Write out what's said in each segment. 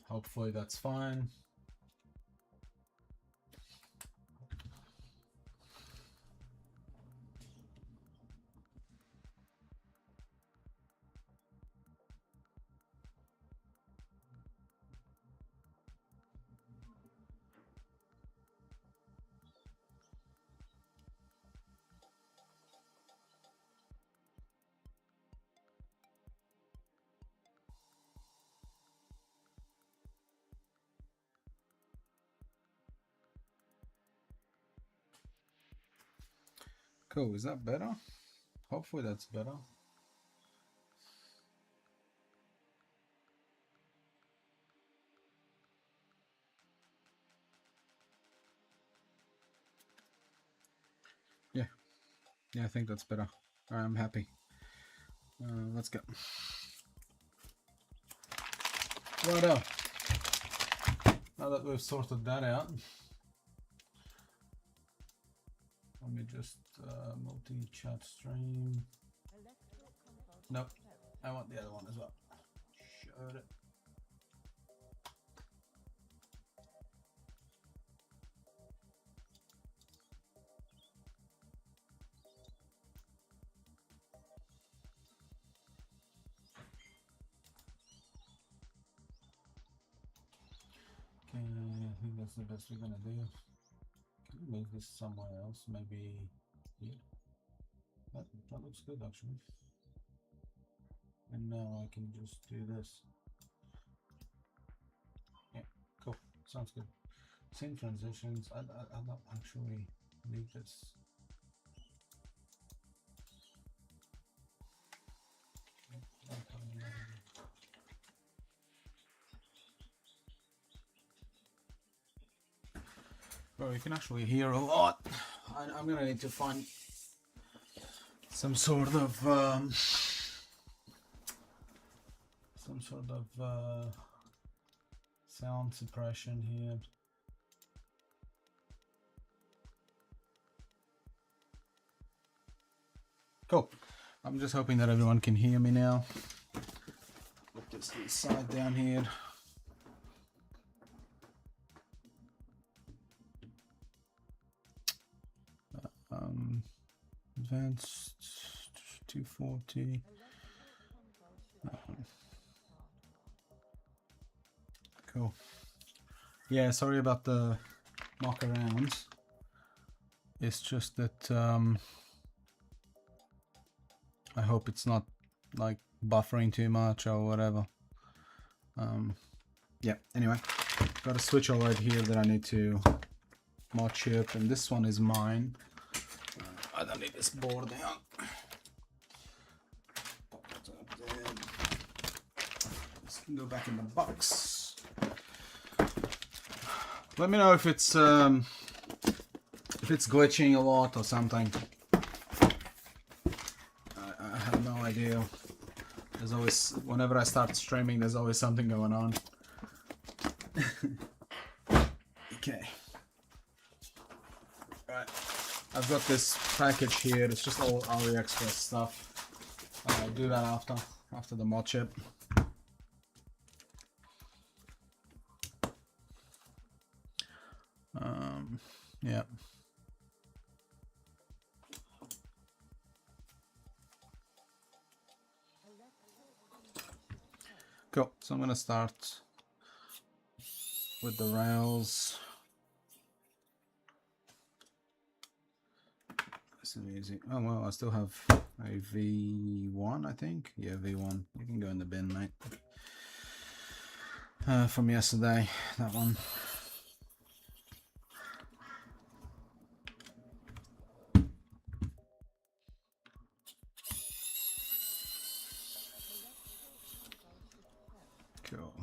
Hopefully that's fine. Cool, is that better? Hopefully that's better. Yeah, I think that's better. I'm happy. Let's go. Righto. Now that we've sorted that out, let me just multi-chat stream. Nope, I want the other one as well. Showed it. Okay, I think that's the best we're gonna do. Can we move this somewhere else? Maybe here. That looks good actually. And now I can just do this. Yeah, cool. Sounds good. Same transitions. I don't actually need this. Bro, you can actually hear a lot. I'm gonna need to find some sort of sound suppression here. Cool. I'm just hoping that everyone can hear me now. Put this to the side down here. Advanced 240. Cool. Yeah, sorry about the mock around. It's just that I hope it's not like buffering too much or whatever. Yeah, anyway, got a switch OLED here that I need to Modchip, and this one is mine. I don't need this board down. Let's go back in the box. Let me know if it's glitching a lot or something. I have no idea. There's always, whenever I start streaming, there's always something going on. Okay. Right. I've got this package here. It's just all Aliexpress stuff. I'll do that after the Modchip. Yeah. Cool. So I'm gonna start with the rails. This is easy. Oh well, I still have a V1, I think. Yeah, V1. You can go in the bin, mate. From yesterday, that one. Cool.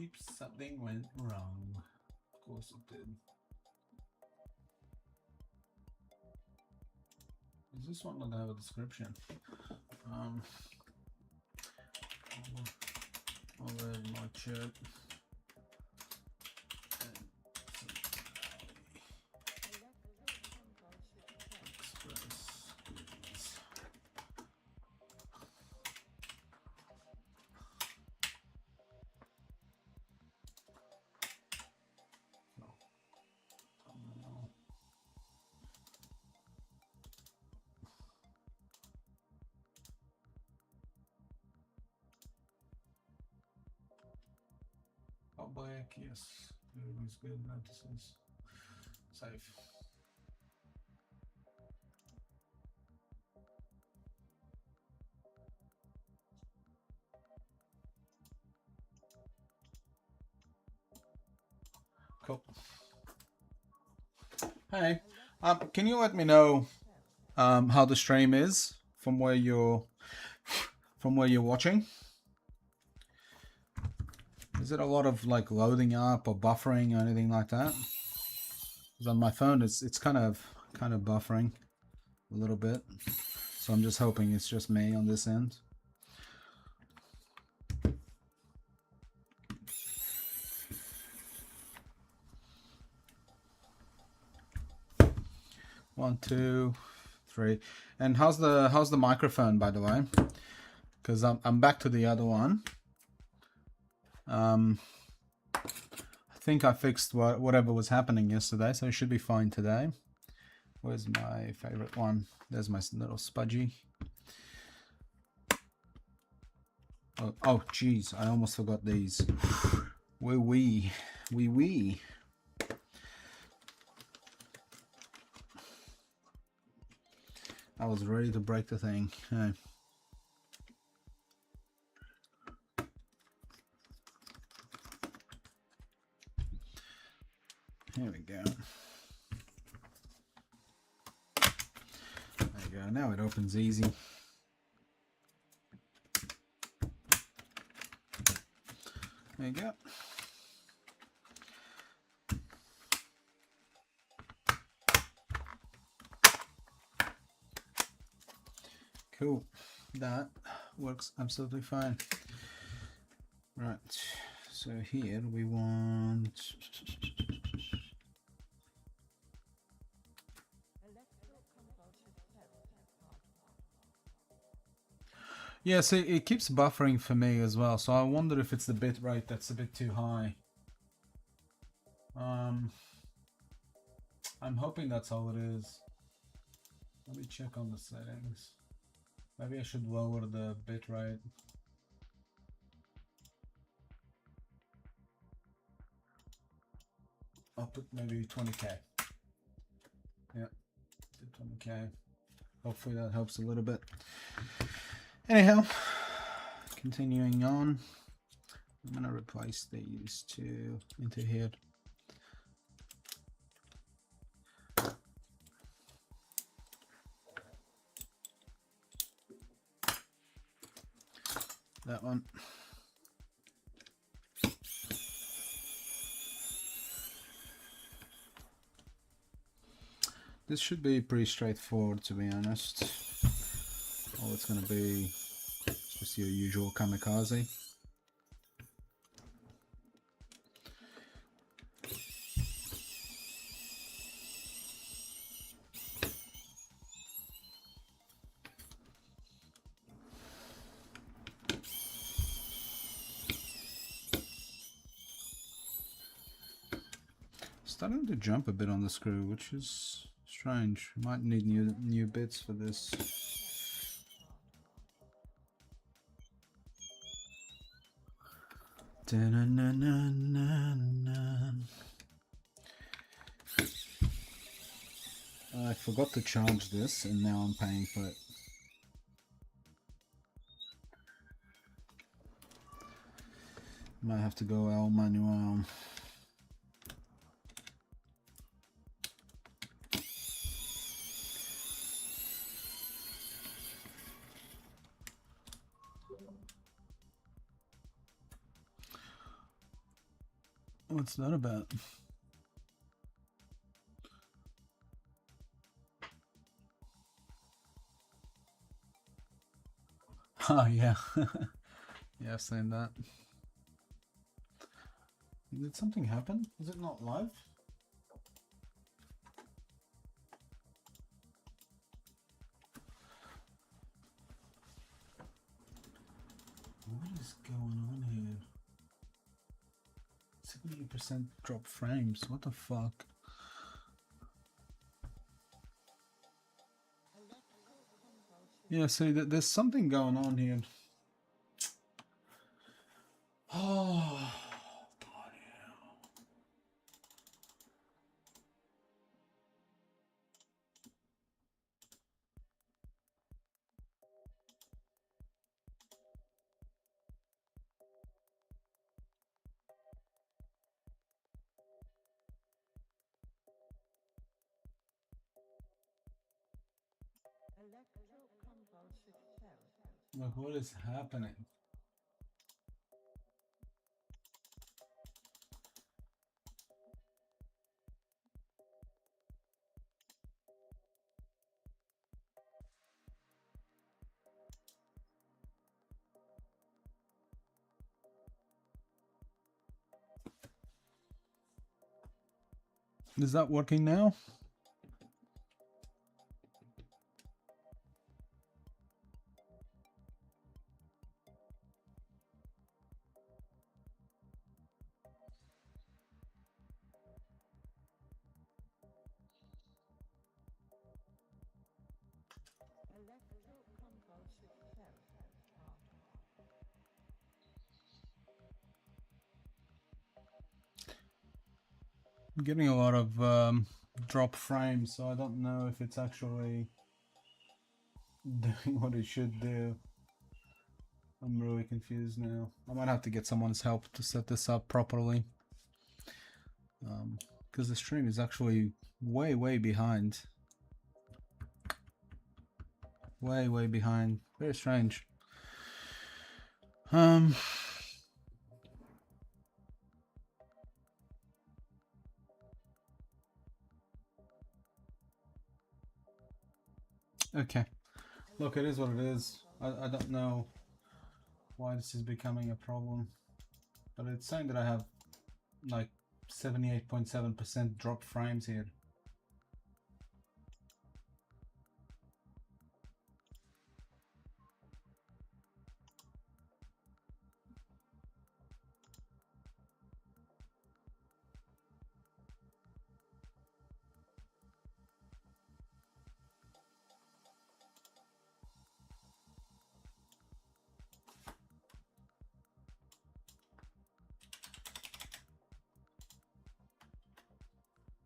Oops, something went wrong. Of course it did. Is this one not have a description? OLED Modchip. Public, yes, everything's good. Notices, safe. Cool. Hey, can you let me know how the stream is from where you're watching? Is it a lot of like loading up or buffering or anything like that? Because on my phone, it's kind of buffering a little bit, so I'm just hoping it's just me on this end. One, two, three. And how's the microphone, by the way? Because I'm back to the other one. I think I fixed whatever was happening yesterday, so it should be fine today. Where's my favorite one? There's my little spudgy. Oh, geez, I almost forgot these. Wee. I was ready to break the thing. Hey. Here we go. There you go. Now it opens easy. There you go. Cool. That works absolutely fine. Right. So here we want. Yeah, see, it keeps buffering for me as well, so I wonder if it's the bit rate that's a bit too high. I'm hoping that's all it is. Let me check on the settings. Maybe I should lower the bit rate. I'll put maybe 20k. Yeah, 20k. Hopefully that helps a little bit. Anyhow, continuing on, I'm gonna replace these two into here. That one. This should be pretty straightforward, to be honest. All it's gonna be is just your usual kamikaze. Starting to jump a bit on the screw, which is strange. Might need new bits for this. I forgot to charge this, and now I'm paying for it. Might have to go all manual. What's that about? Oh yeah. Yeah, I've seen that. Did something happen? Is it not live? What is going on here? 70% drop frames. What the fuck? Yeah, see, there's something going on here. Oh, bloody hell. Like, what is happening? Is that working now? I'm getting a lot of drop frames, so I don't know if it's actually doing what it should do. I'm really confused now. I might have to get someone's help to set this up properly. Because the stream is actually way behind. Way behind. Very strange. Okay. Look, it is what it is. I don't know why this is becoming a problem. But it's saying that I have like 78.7% drop frames here.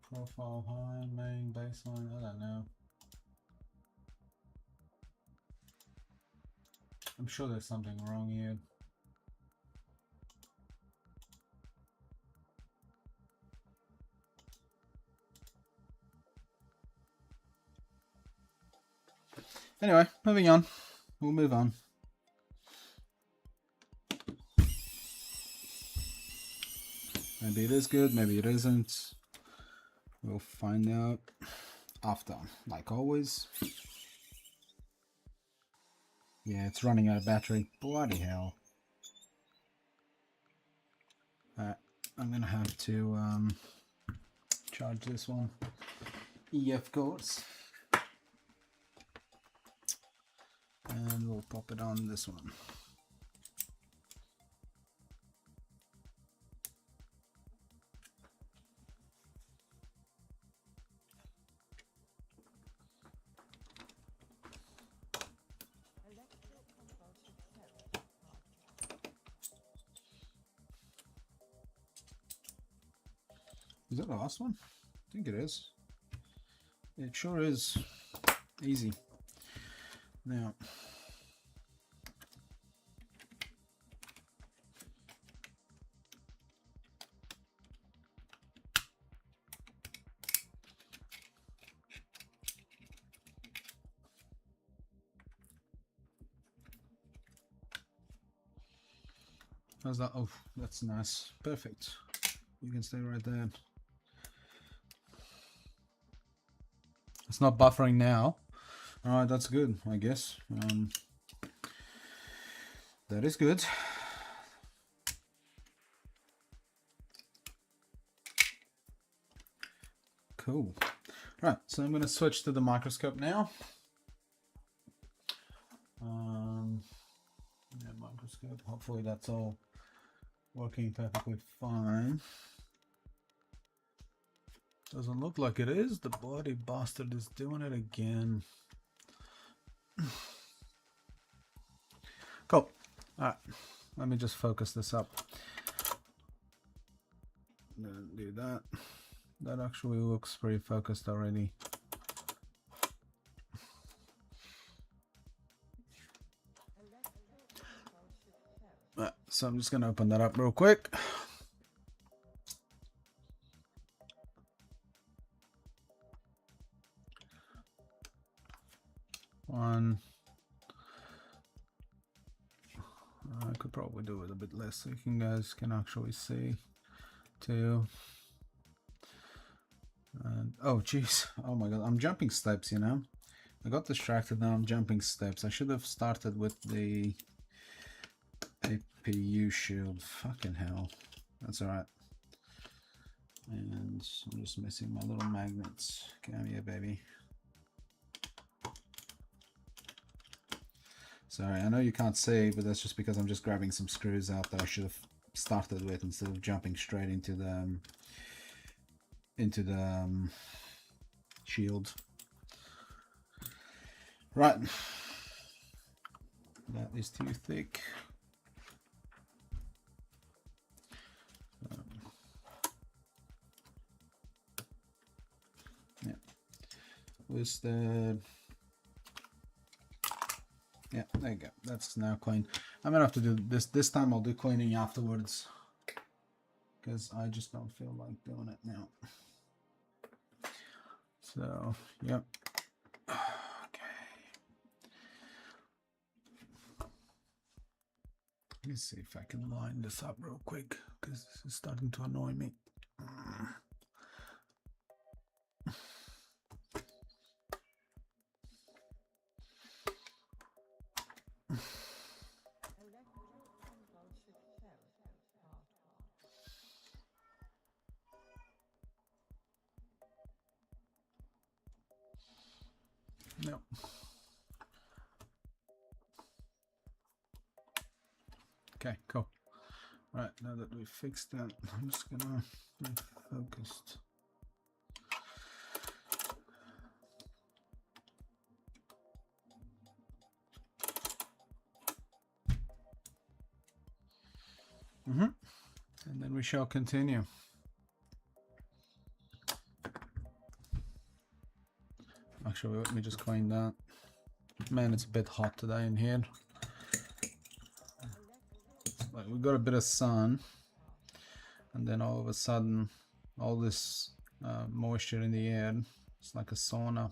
Profile high, main, baseline, I don't know. I'm sure there's something wrong here. Anyway, moving on. We'll move on. Maybe it is good, maybe it isn't. We'll find out after, like always. Yeah, it's running out of battery. Bloody hell. Alright, I'm gonna have to charge this one. EF course. And we'll pop it on this one. Is that the last one? I think it is. It sure is. Easy. Now, how's that? Oh, that's nice. Perfect. You can stay right there. It's not buffering now. Alright, that's good, I guess. That is good. Cool. Right, so I'm going to switch to the microscope now. Yeah, microscope. Hopefully that's all working perfectly fine. Doesn't look like it is. The bloody bastard is doing it again. Cool. Alright, let me just focus this up. Do that. That actually looks pretty focused already. Right, so I'm just going to open that up real quick. One. I could probably do it a bit less so you guys can actually see. Two. And oh jeez, oh my god, I'm jumping steps, you know. I got distracted, now I'm jumping steps. I should have started with the APU shield. Fucking hell. That's alright. And I'm just missing my little magnets. Come here, baby. Sorry, I know you can't see, but that's just because I'm just grabbing some screws out that I should have started with instead of jumping straight into the shield. Right, that is too thick. Yeah, was the yeah, there you go. That's now clean. I'm gonna have to do this time. I'll do cleaning afterwards because I just don't feel like doing it now. So, yep. Okay. Let's see if I can line this up real quick because this is starting to annoy me. No. Okay, cool. Right, now that we've fixed that, I'm just gonna be focused. And then we shall continue. Actually, let me just clean that. Man, it's a bit hot today in here. Like we got a bit of sun, and then all of a sudden, all this moisture in the air. It's like a sauna.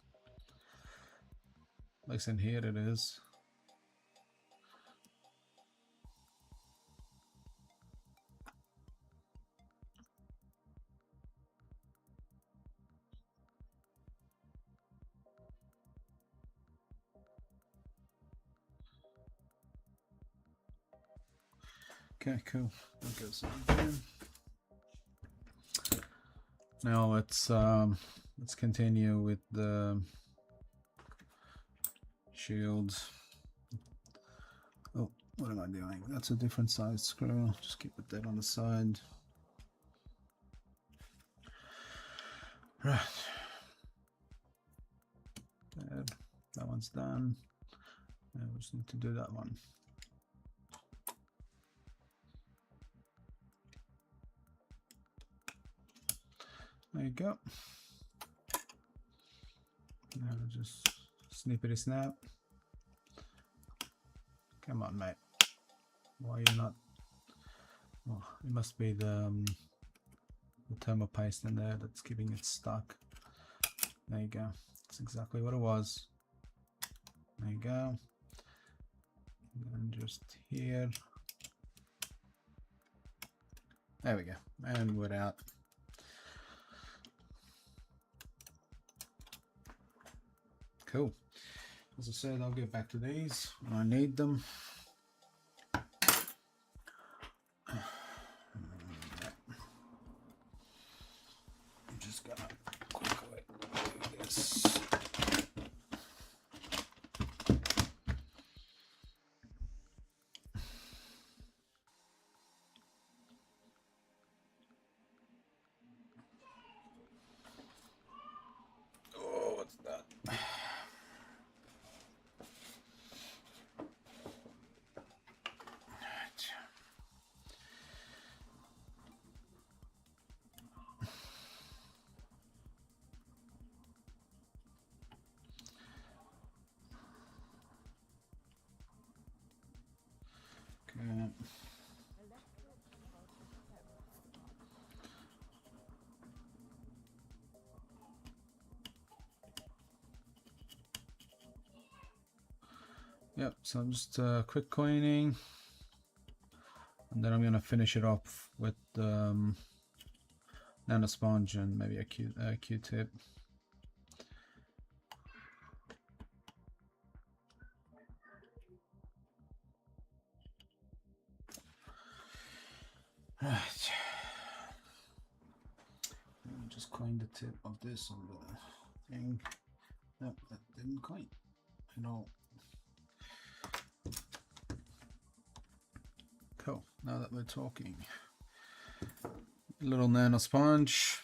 At least in here it is. Okay, cool. Okay, so now let's continue with the shields. Oh, what am I doing? That's a different size screw. Just keep it there on the side. Right. There. That one's done. Now we just need to do that one. There you go. Now just snippety snap. Come on, mate. Why are you not? Oh, it must be the thermal paste in there that's keeping it stuck. There you go. That's exactly what it was. There you go. And just here. There we go. And we're out. Cool. As I said, I'll get back to these when I need them. just gonna quickly do this. Oh, what's that? Okay. Yep, so I'm just quick coining, and then I'm gonna finish it off with nano sponge and maybe a Q-tip. Right. Let me just coin the tip of this on the thing. No, that didn't coin at all. Cool. Now that we're talking, a little nano sponge.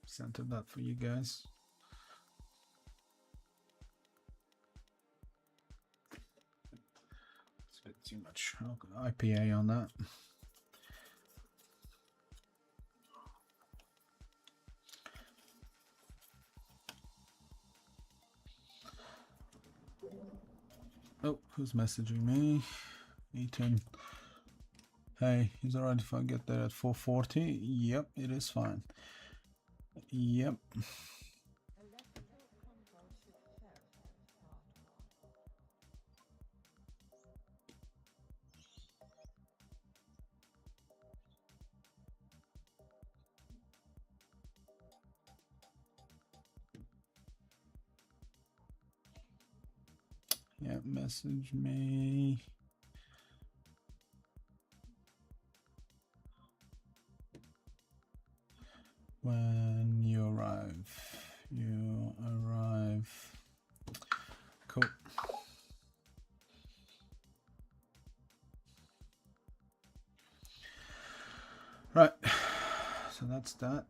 Centered that for you guys. It's a bit too much IPA on that. Oh, who's messaging me? Ethan. Hey, is it alright if I get there at 4:40? Yep, it is fine. Yep. Yeah, message me. When you arrive. You arrive. Cool. Right. So that's that.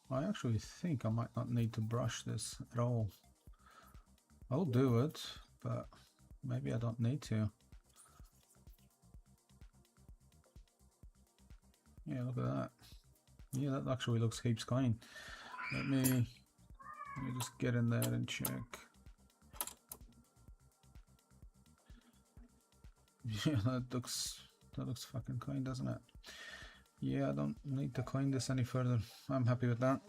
I actually think I might not need to brush this at all. I'll do it, but maybe I don't need to. Yeah, look at that. Yeah, that actually looks heaps clean. Let me just get in there and check. Yeah, that looks fucking clean, doesn't it? Yeah, I don't need to clean this any further. I'm happy with that.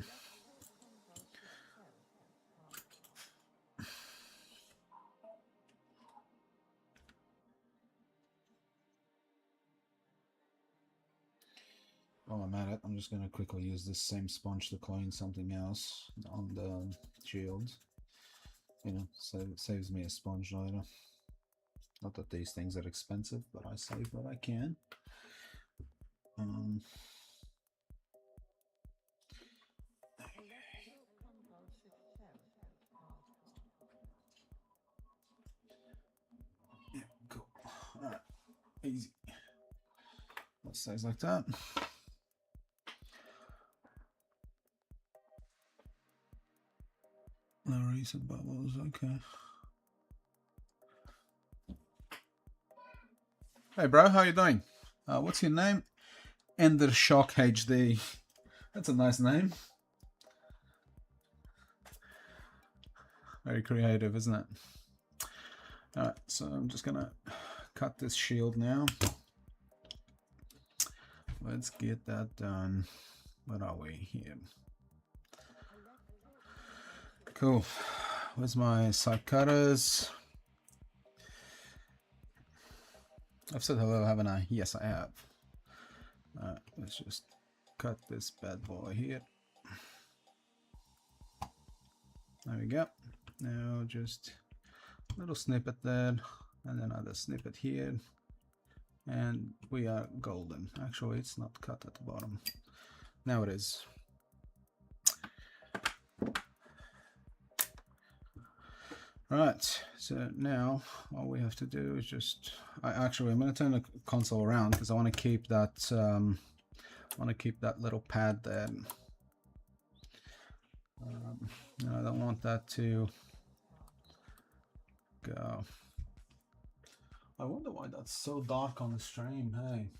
While I'm at it, I'm just going to quickly use this same sponge to clean something else on the shield. You know, so it saves me a sponge later. Not that these things are expensive, but I save what I can. Yeah, cool. All right, easy. That stays like that. No recent bubbles, okay. Hey bro, how you doing? What's your name? Ender Shock HD. That's a nice name. Very creative, isn't it? Alright, so I'm just gonna cut this shield now. Let's get that done. Where are we here? Cool. Where's my side cutters? I've said hello, haven't I? Yes, I have. Alright, let's just cut this bad boy here. There we go. Now just a little snippet there, and another snippet here, and we are golden. Actually, it's not cut at the bottom. Now it is. Right, so now all we have to do is just, I'm going to turn the console around because I want to keep that little pad there. I don't want that to go. I wonder why that's so dark on the stream. Hey,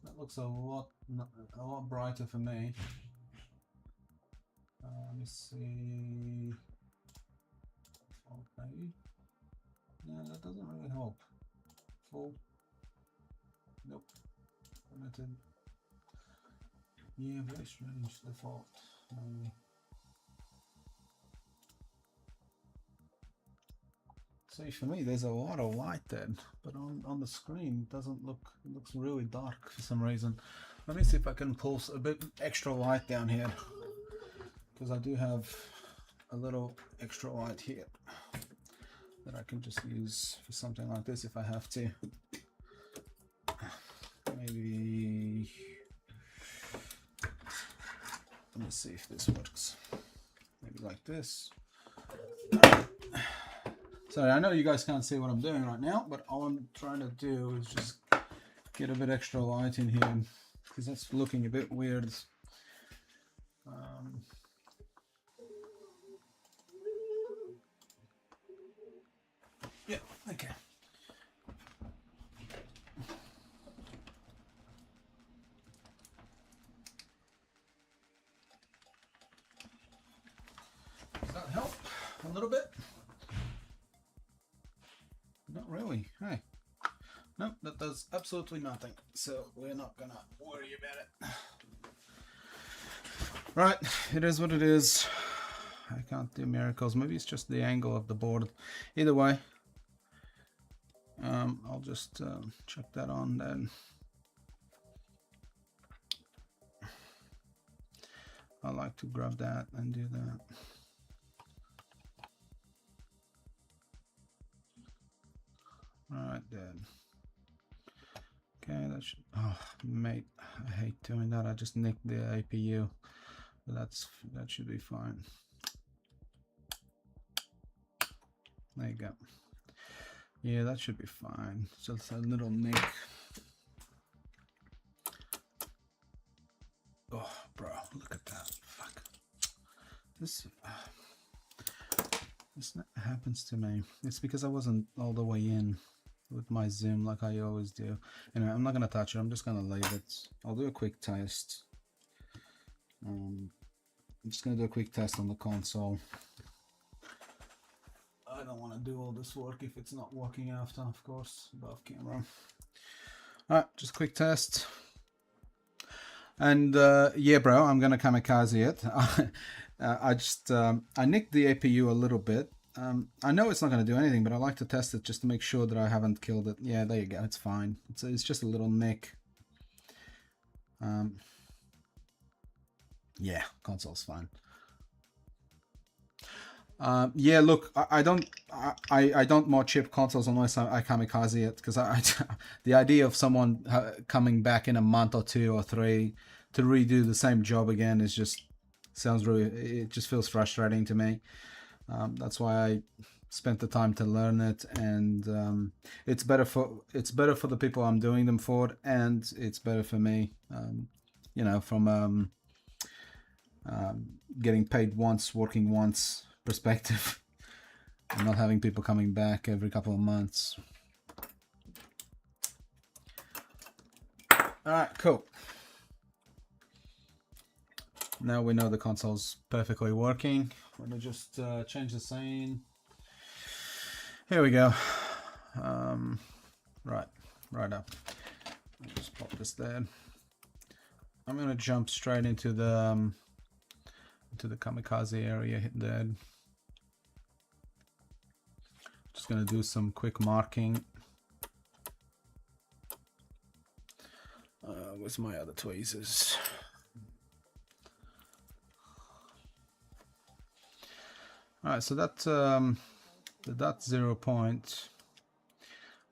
that looks a lot brighter for me. Let me see. Okay. Yeah, that doesn't really help. Full. Nope. Limited. Yeah, very strange default. See, for me, there's a lot of light there, but on the screen, it doesn't look. It looks really dark for some reason. Let me see if I can pull a bit extra light down here, because I do have a little extra light here that I can just use for something like this if I have to. Maybe, let me see if this works. Maybe like this. Sorry, I know you guys can't see what I'm doing right now, but all I'm trying to do is just get a bit extra light in here, because that's looking a bit weird. Yeah, okay. Does that help a little bit? Not really. Hey, no, that does absolutely nothing. So we're not gonna worry about it. Right, it is what it is. I can't do miracles. Maybe it's just the angle of the board. Either way, I'll just check that on then. I like to grab that and do that. Right then. Okay, that should. Oh, mate, I hate doing that. I just nicked the APU, but that should be fine. There you go. Yeah, that should be fine. Just a little nick. Oh, bro, look at that. Fuck. This happens to me. It's because I wasn't all the way in with my zoom like I always do. Anyway, I'm not gonna touch it. I'm just gonna leave it. I'll do a quick test. I'm just gonna do a quick test on the console. I don't want to do all this work if it's not working after, of course, above camera. Alright, just a quick test. And yeah, bro, I'm gonna kamikaze it. I nicked the APU a little bit. I know it's not gonna do anything, but I like to test it just to make sure that I haven't killed it. Yeah, there you go. It's fine. It's just a little nick. Yeah, console's fine. Yeah, look, I don't Modchip consoles unless I kamikaze it, because the idea of someone coming back in a month or 2 or 3 to redo the same job again is just it just feels frustrating to me. That's why I spent the time to learn it, and it's better for the people I'm doing them for, and it's better for me. You know, from getting paid once, working once perspective, and not having people coming back every couple of months. Alright, cool. Now we know the console's perfectly working. Let me just change the scene. Here we go. Right up. I'll just pop this there. I'm gonna jump straight into the kamikaze area there. Just gonna do some quick marking. Where's my other tweezers? All right, so that's that 0 point.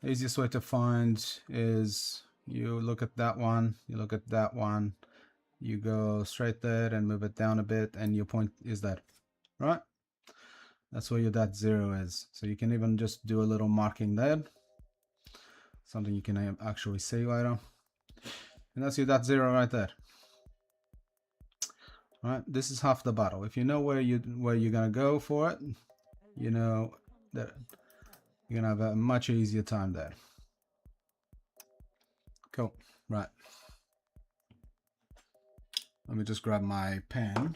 The easiest way to find is you look at that one, you look at that one, you go straight there and move it down a bit, and your point is there, right? That's where your that 0 is. So you can even just do a little marking there, something you can actually see later, and that's your that 0 right there. All right, this is half the battle. If you know where you're gonna go for it, you know that you're gonna have a much easier time there. Cool. Right. Let me just grab my pen.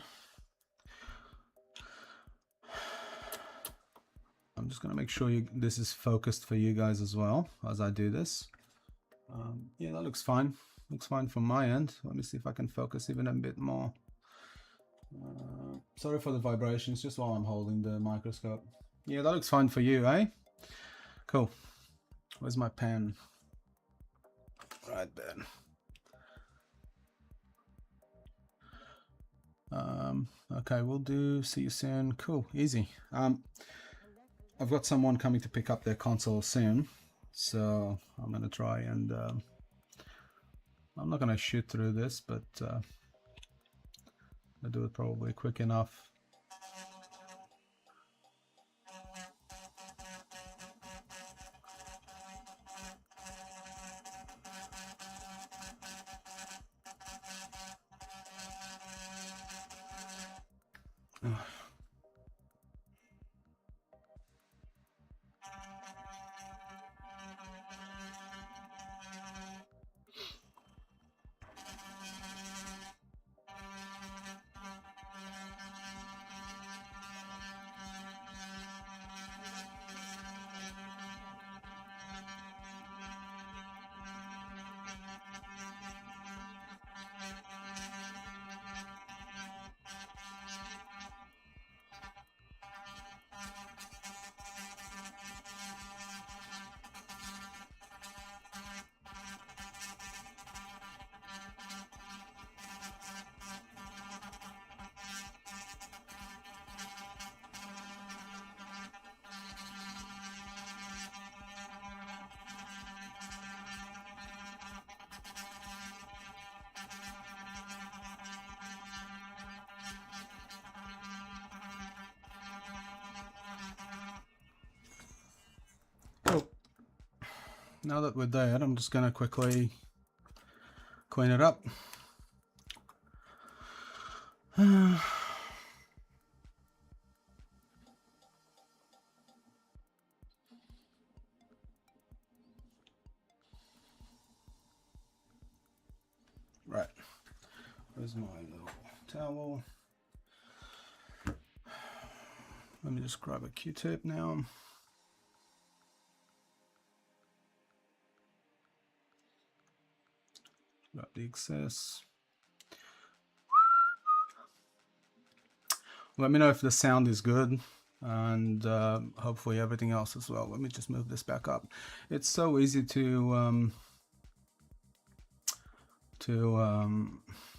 I'm just gonna make sure this is focused for you guys as well as I do this. Yeah, that looks fine. Looks fine from my end. Let me see if I can focus even a bit more. Sorry for the vibrations, just while I'm holding the microscope. Yeah, that looks fine for you, eh? Cool. Where's my pen? Right there. Okay, we'll do see you soon. Cool, easy. I've got someone coming to pick up their console soon, so I'm gonna try and I'm not gonna shoot through this, but I'll do it probably quick enough. Cool. Now that we're there, I'm just gonna quickly clean it up. Right, where's my little towel? Let me just grab a Q-tip now. Grab the excess. Let me know if the sound is good, and hopefully everything else as well. Let me just move this back up. It's so easy to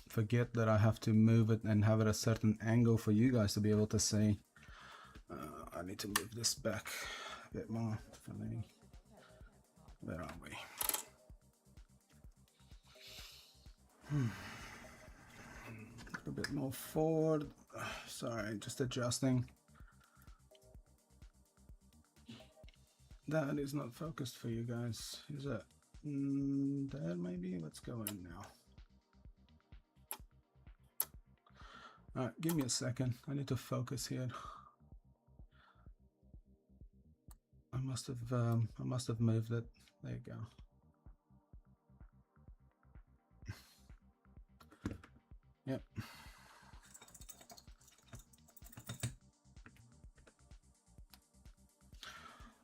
forget that I have to move it and have it a certain angle for you guys to be able to see. I need to move this back a bit more for me. Where are we? A bit more forward. Sorry, just adjusting. That is not focused for you guys, is it? There maybe. Let's go in now. All right, give me a second. I need to focus here. I must have moved it. There you go. Yep.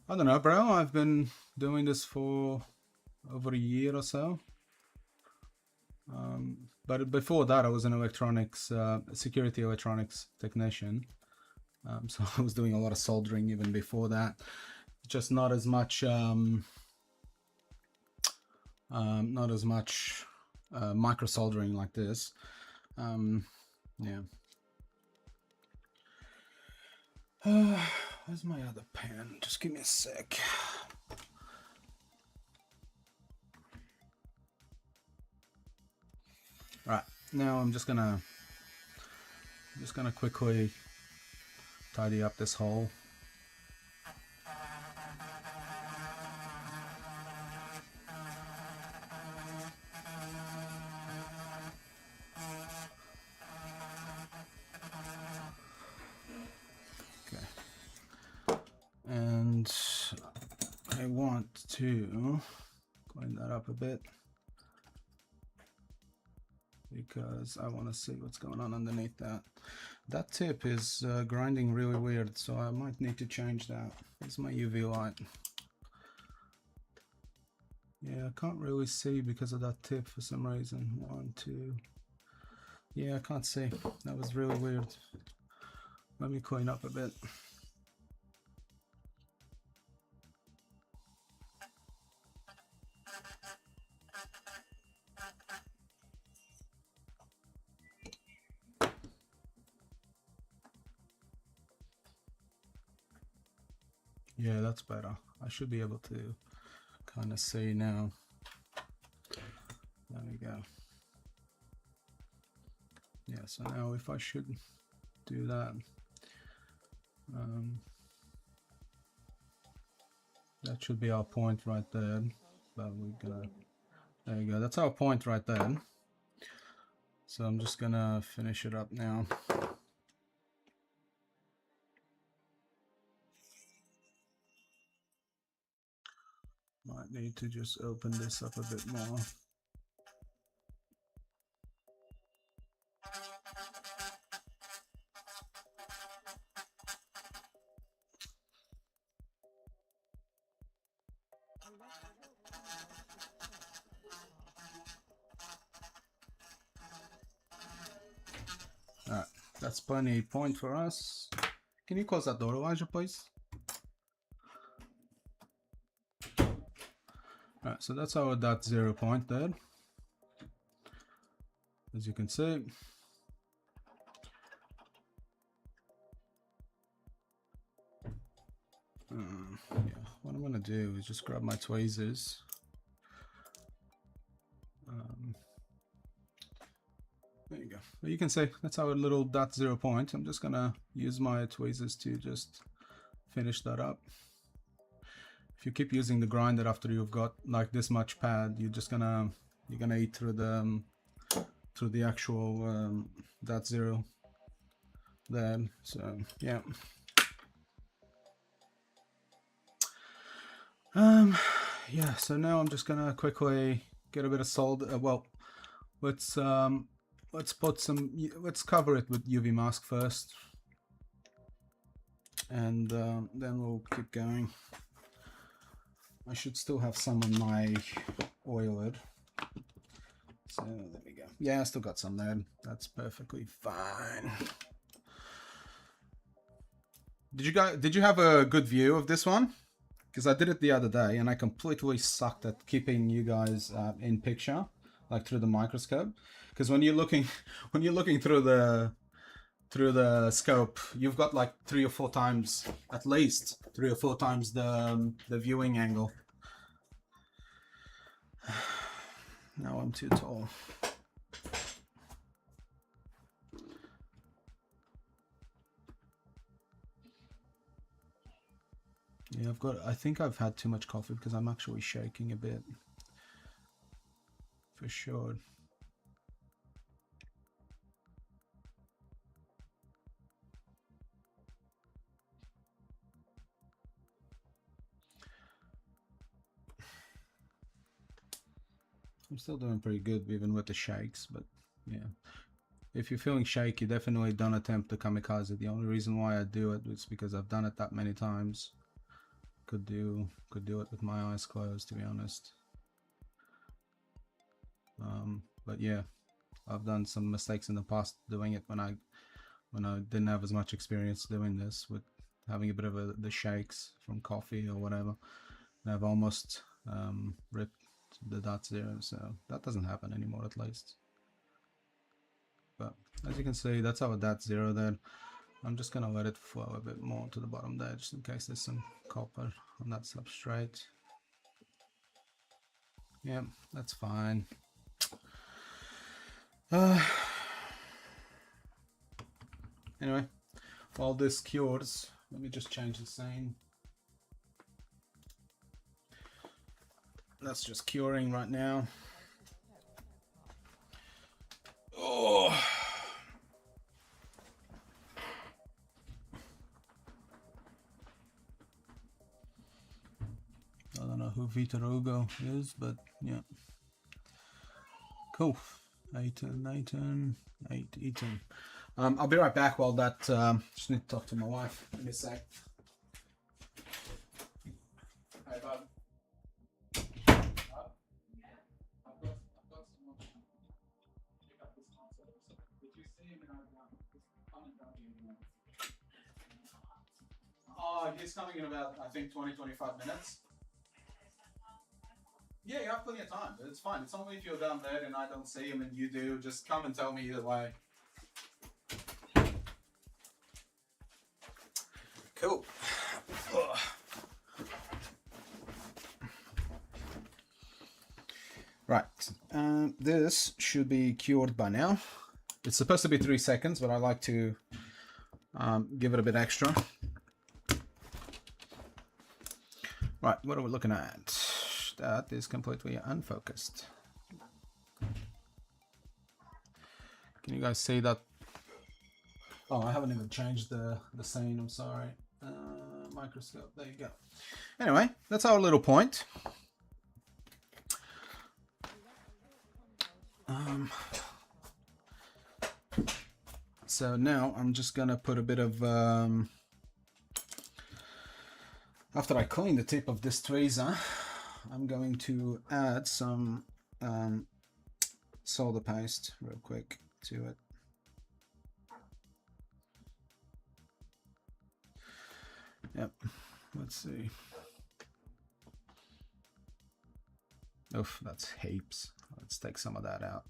I don't know, bro. I've been doing this for over a year or so. But before that, I was an electronics, security electronics technician. So I was doing a lot of soldering even before that. Just not as much, micro soldering like this. Yeah. Where's my other pen? Just give me a sec. Right, now I'm just gonna quickly tidy up this hole. Okay, and I want to clean that up a bit because I want to see what's going on underneath that. That tip is grinding really weird, so I might need to change that. Here's my UV light. Yeah, I can't really see because of that tip for some reason. 1, 2. Yeah, I can't see. That was really weird. Let me clean up a bit. Yeah, that's better. I should be able to kind of see now. There we go. Yeah, so now if I should do that, that should be our point right there. But we're gonna, there you go. That's our point right there. So I'm just gonna finish it up now. Might need to just open this up a bit more. Alright, that's plenty point for us. Can you close that door, Elijah, please? Alright, so that's our dot 0 point there. As you can see. Yeah, what I'm gonna do is just grab my tweezers. There you go. But you can see that's our little dot 0 point. I'm just gonna use my tweezers to just finish that up. If you keep using the grinder after you've got like this much pad, you're gonna eat through the actual dot 0 there. So yeah. Yeah, so now I'm just gonna quickly get a bit of solder. Well, let's cover it with UV mask first, and then we'll keep going. I should still have some on my OLED. So there we go. Yeah, I still got some there. That's perfectly fine. Did you have a good view of this one? Because I did it the other day and I completely sucked at keeping you guys in picture, like through the microscope. Because when you're looking through the scope, you've got like 3 or 4 times, at least 3 or 4 times the viewing angle. Now I'm too tall. Yeah, I think I've had too much coffee because I'm actually shaking a bit. For sure. I'm still doing pretty good even with the shakes, but yeah. If you're feeling shaky, definitely don't attempt the kamikaze. The only reason why I do it is because I've done it that many times. Could do it with my eyes closed, to be honest. But yeah, I've done some mistakes in the past doing it when I didn't have as much experience doing this, with having a bit of the shakes from coffee or whatever. And I've almost ripped the dot 0, so that doesn't happen anymore, at least. But as you can see, that's our dot 0 there. I'm just gonna let it flow a bit more to the bottom there, just in case there's some copper on that substrate. Yeah, that's fine. Anyway, while this cures, let me just change the scene. That's just curing right now. Oh. I don't know who Vitor Hugo is, but yeah. Cool. Eaton. I'll be right back while that, just need to talk to my wife. Give me a sec. Hey, bud. Oh, he's coming in about, I think, 20-25 minutes. Yeah, you have plenty of time. It's fine. It's only if you're down there and I don't see him and you do. Just come and tell me either way. Cool. Right. This should be cured by now. It's supposed to be 3 seconds, but I like to give it a bit extra. Right, what are we looking at? That is completely unfocused. Can you guys see that? Oh, I haven't even changed the scene, I'm sorry. Microscope, there you go. Anyway, that's our little point. So now I'm just gonna put a bit of, after I clean the tip of this tweezer, I'm going to add some solder paste real quick to it. Yep, let's see. Oof, that's heaps. Let's take some of that out.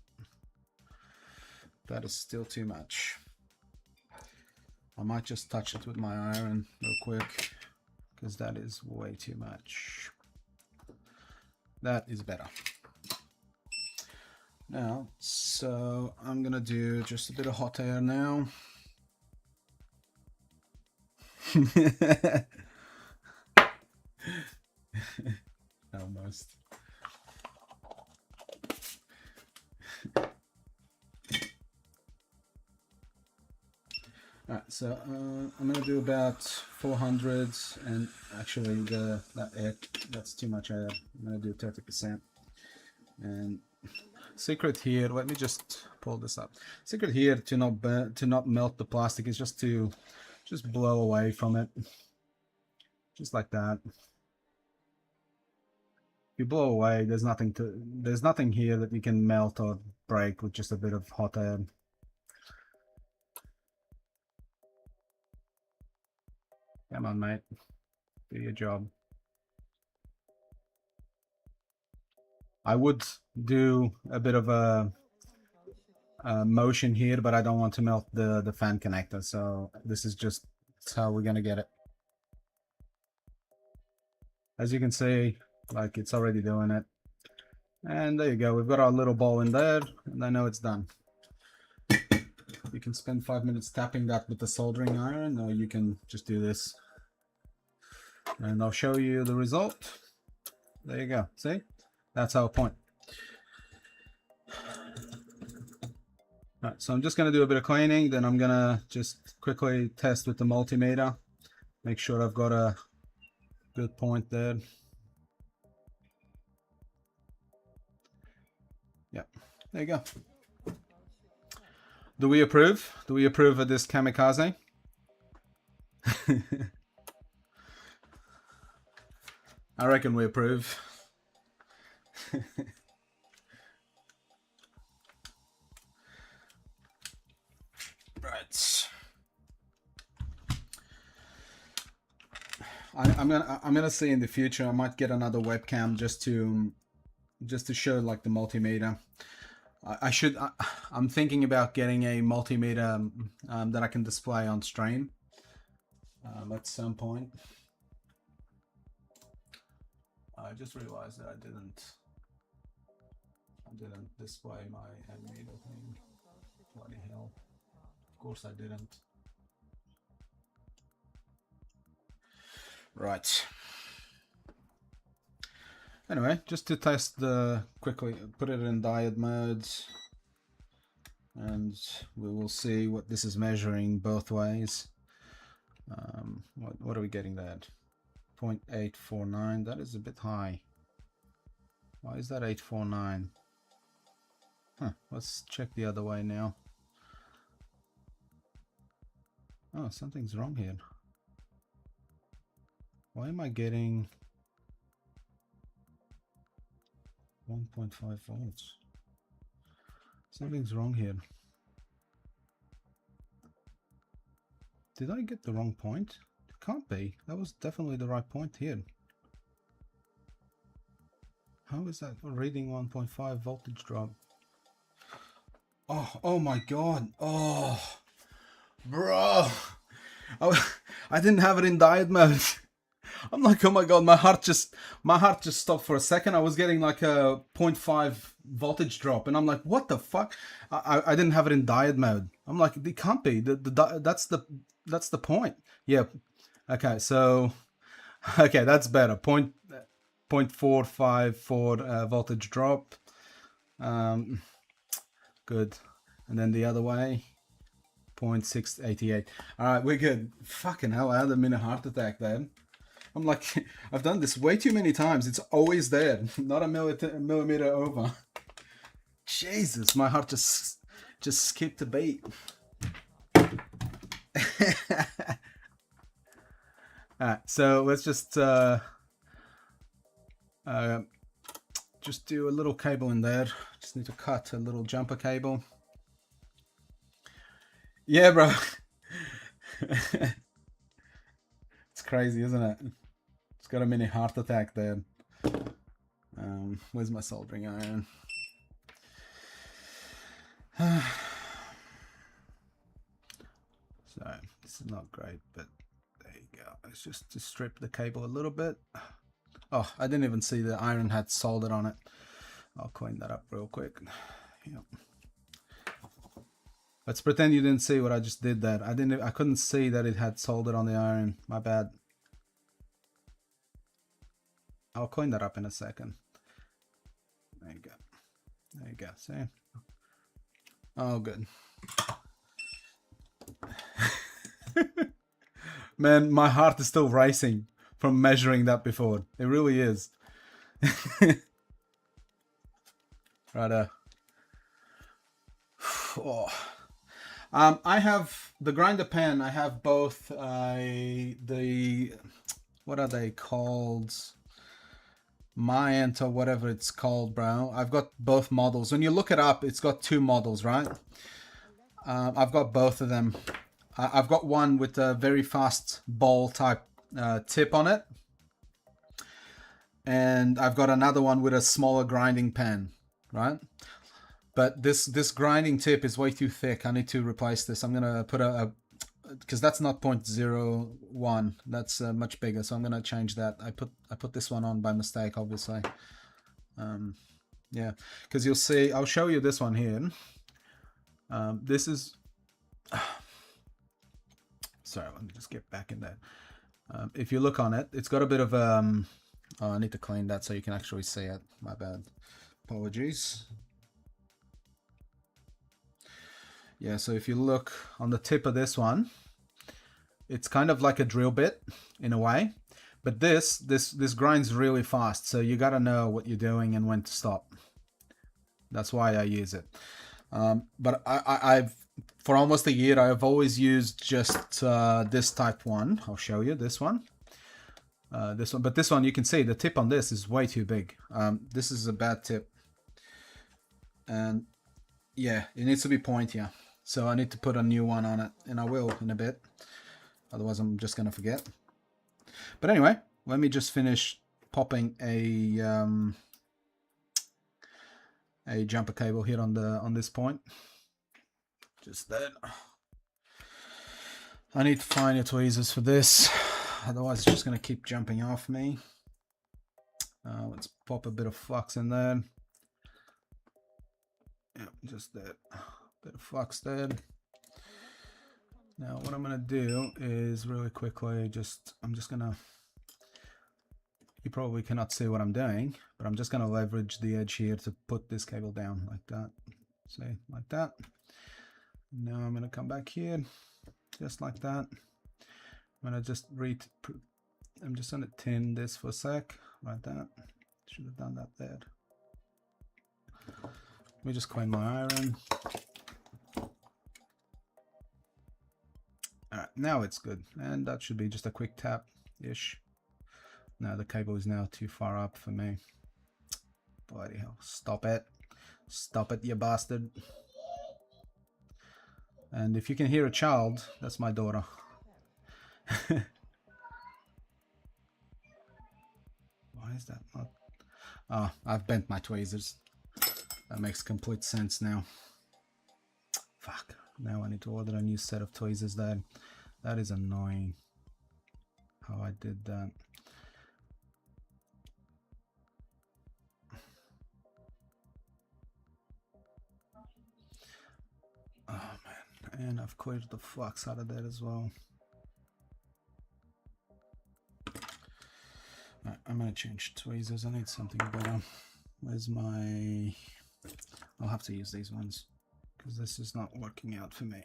That is still too much. I might just touch it with my iron real quick, because that is way too much. That is better. Now, so I'm gonna do just a bit of hot air now. Almost. Alright, so I'm gonna do about 400, and actually that air, that's too much air. I'm gonna do 30%. And secret here, let me just pull this up. Secret here to not melt the plastic is just to blow away from it, just like that. If you blow away, there's nothing here that you can melt or break with just a bit of hot air. Come on, mate. Do your job. I would do a bit of a motion here, but I don't want to melt the fan connector. So this is just how we're gonna get it. As you can see, like it's already doing it. And there you go. We've got our little ball in there, and I know it's done. You can spend 5 minutes tapping that with the soldering iron, or you can just do this. And I'll show you the result. There you go. See? That's our point. Alright, so I'm just going to do a bit of cleaning, then I'm going to just quickly test with the multimeter. Make sure I've got a good point there. Yep, there you go. Do we approve? Do we approve of this kamikaze? I reckon we approve. Right. I'm gonna see in the future. I might get another webcam just to show like the multimeter. I'm thinking about getting a multimeter that I can display on stream at some point. I just realized that I didn't display my ammeter thing. Bloody hell. Of course I didn't. Right. Anyway, just to test quickly, put it in diode modes, and we will see what this is measuring both ways. What are we getting there? 0.849. That is a bit high. Why is that 849? Huh, let's check the other way now. Oh, something's wrong here. Why am I getting 1.5 volts? Something's wrong here. Did I get the wrong point? It can't be. That was definitely the right point here. How is that reading 1.5 voltage drop? Oh my god. Oh, bro. I didn't have it in diode mode. I'm like, oh my god, my heart just stopped for a second. I was getting like a 0.5 voltage drop, and I'm like, what the fuck? I didn't have it in diode mode. I'm like, it can't be. That's the point. Yeah. Okay, so okay, that's better. 0.454 voltage drop. Good. And then the other way, 0.688. All right, we're good. Fucking hell, I had a mini heart attack then. I'm like, I've done this way too many times. It's always there, not a millimeter over. Jesus, my heart just skipped a beat. Alright, so let's just do a little cable in there. Just need to cut a little jumper cable. Yeah, bro. It's crazy, isn't it? It's got a mini heart attack there. Where's my soldering iron? So this is not great, but there you go. Let's just to strip the cable a little bit. Oh, I didn't even see the iron had soldered on it. I'll clean that up real quick. Yep. Let's pretend you didn't see what I just did there. I couldn't see that it had soldered on the iron. My bad. I'll clean that up in a second. There you go. There you go. See? Oh, good. Man, my heart is still racing from measuring that before. It really is. Right. Oh. I have the grinder pen. I have both the what are they called? Myant or whatever it's called, bro. I've got both models. When you look it up, it's got two models, right? I've got both of them. I've got one with a very fast ball type tip on it, and I've got another one with a smaller grinding pen, right? But this grinding tip is way too thick. I need to replace this. I'm gonna put because that's not 0.01. That's much bigger. So I'm gonna change that. I put this one on by mistake, obviously. Yeah, because you'll see. I'll show you this one here. This is. Sorry, let me just get back in there. If you look on it, it's got a bit of oh, I need to clean that so you can actually see it. My bad. Apologies. Yeah, so if you look on the tip of this one, it's kind of like a drill bit in a way, but this grinds really fast, so you got to know what you're doing and when to stop. That's why I use it. But I've for almost a year I've always used just this type one. I'll show you this one. This one, but this one you can see the tip on this is way too big. This is a bad tip, and yeah, it needs to be pointier. So I need to put a new one on it, and I will in a bit. Otherwise, I'm just gonna forget. But anyway, let me just finish popping a a jumper cable here on this point. Just that. I need finer tweezers for this, otherwise it's just going to keep jumping off me. Let's pop a bit of flux in there. Yeah, just that. Bit of flux there. Now what I'm going to do is really quickly I'm just going to, you probably cannot see what I'm doing, but I'm just going to leverage the edge here to put this cable down like that. See, like that. Now I'm going to come back here, just like that. I'm going to just I'm just going to tin this for a sec, like that. Should have done that there. Let me just clean my iron. Alright, now it's good. And that should be just a quick tap-ish. No, the cable is now too far up for me. Bloody hell. Stop it. Stop it, you bastard. And if you can hear a child, that's my daughter. Why is that not? Oh, I've bent my tweezers. That makes complete sense now. Fuck. Now I need to order a new set of tweezers there. That is annoying. How I did that. Oh man. And I've cleared the flux out of that as well. Right, I'm gonna change tweezers. I need something better. Where's my... I'll have to use these ones because this is not working out for me.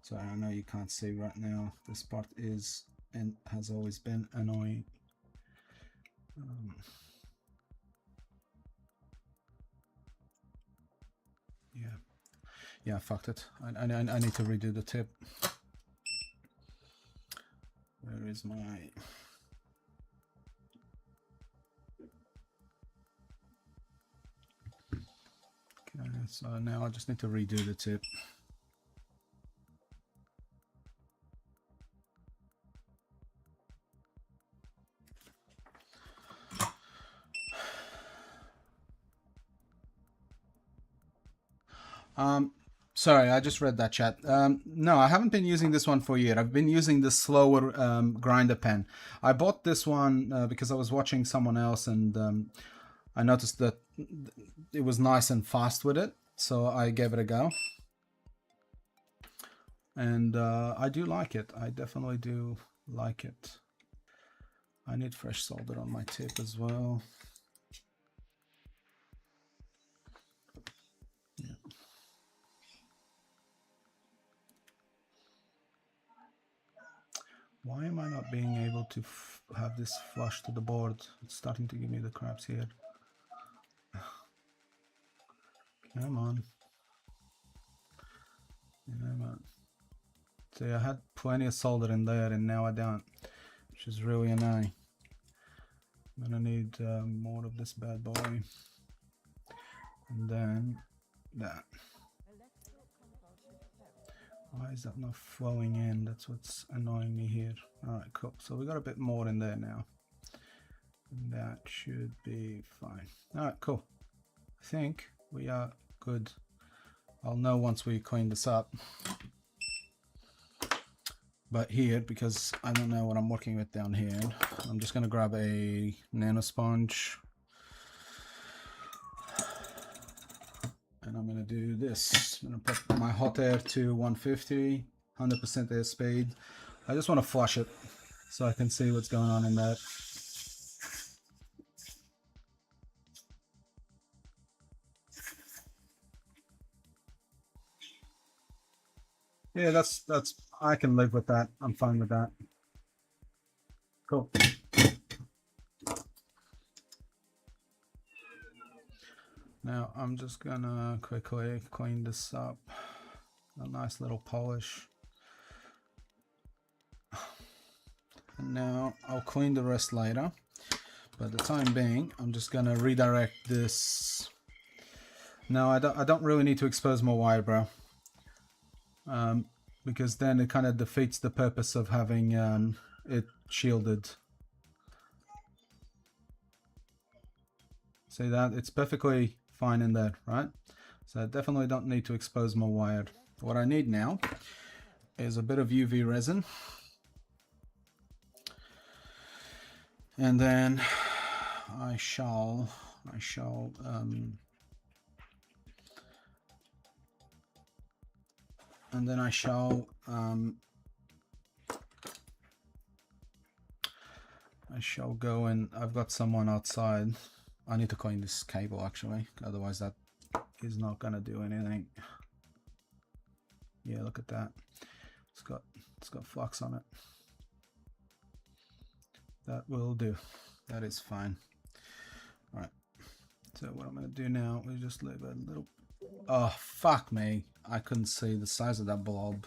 So I know you can't see right now. This part is and has always been annoying. Yeah, fucked it. I need to redo the tip. Where is my... Okay, so now I just need to redo the tip. Sorry, I just read that chat. No, I haven't been using this one for a year. I've been using the slower grinder pen. I bought this one because I was watching someone else and I noticed that it was nice and fast with it. So I gave it a go. And I do like it. I definitely do like it. I need fresh solder on my tip as well. Yeah. Why am I not being able to have this flush to the board? It's starting to give me the craps here. Come on. Come on. See, I had plenty of solder in there and now I don't, which is really annoying. I'm gonna need more of this bad boy. And then that. Why is that not flowing in? That's what's annoying me here. Alright, cool. So we got a bit more in there now. And that should be fine. Alright, cool. I think we are good. I'll know once we clean this up. But here, because I don't know what I'm working with down here, I'm just going to grab a nano sponge. And I'm going to do this. I'm going to put my hot air to 150, 100% air speed. I just want to flush it so I can see what's going on in there. Yeah, that's I can live with that. I'm fine with that. Cool. Now I'm just gonna quickly clean this up. A nice little polish. And now I'll clean the rest later. But the time being, I'm just gonna redirect this. Now I don't really need to expose more wire, bro. Because then it kind of defeats the purpose of having it shielded. See that? It's perfectly fine in there, right? So I definitely don't need to expose my wire. What I need now is a bit of UV resin. And then I shall go and I've got someone outside. I need to clean this cable actually, otherwise that is not gonna do anything. Yeah, look at that. It's got flux on it. That will do. That is fine. All right. So what I'm gonna do now is just leave a little. Oh fuck me! I couldn't see the size of that blob.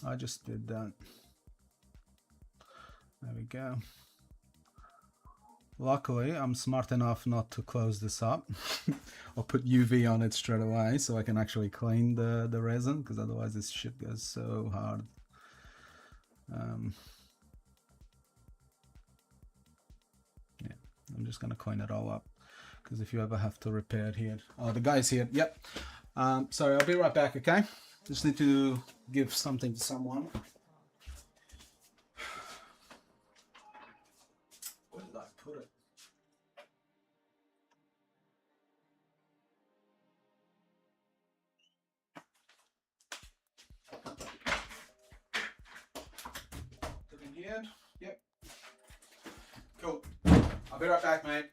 I just did that. There we go. Luckily, I'm smart enough not to close this up. I'll put UV on it straight away so I can actually clean the resin, because otherwise this shit goes so hard. Yeah, I'm just gonna clean it all up, because if you ever have to repair it here. Oh, the guy's here. Yep. Sorry, I'll be right back, okay? Just need to give something to someone. Where did I put it? Here? Yep. Cool. I'll be right back, mate.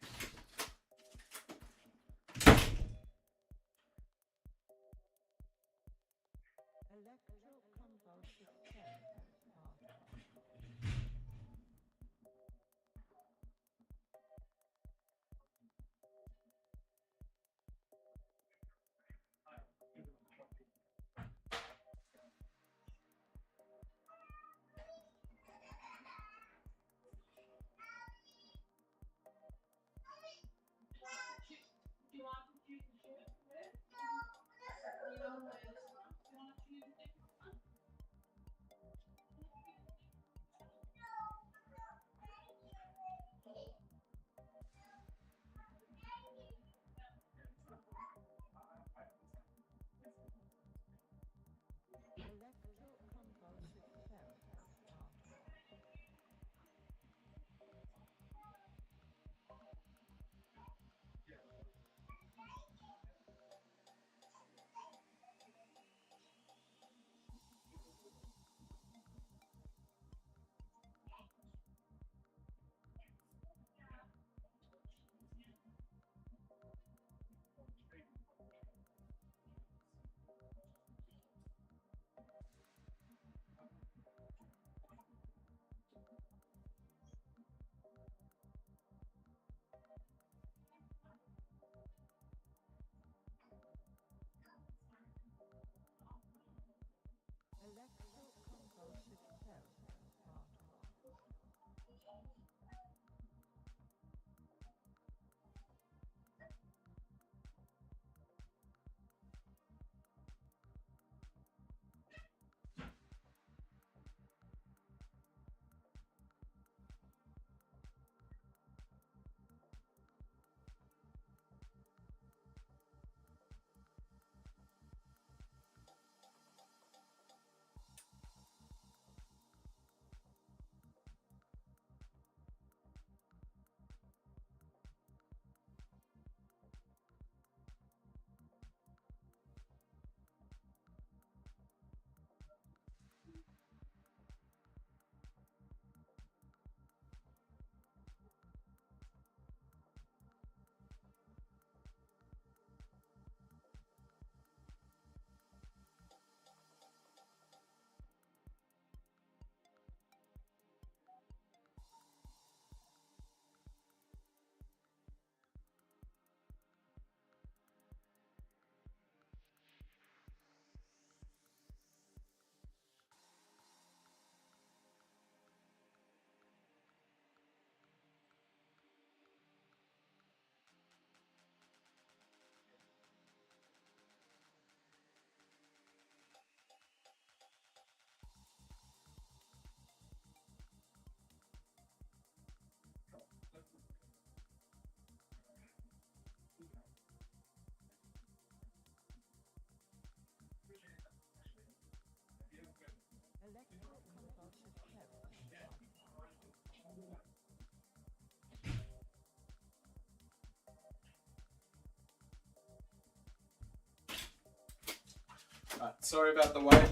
sorry about the wait.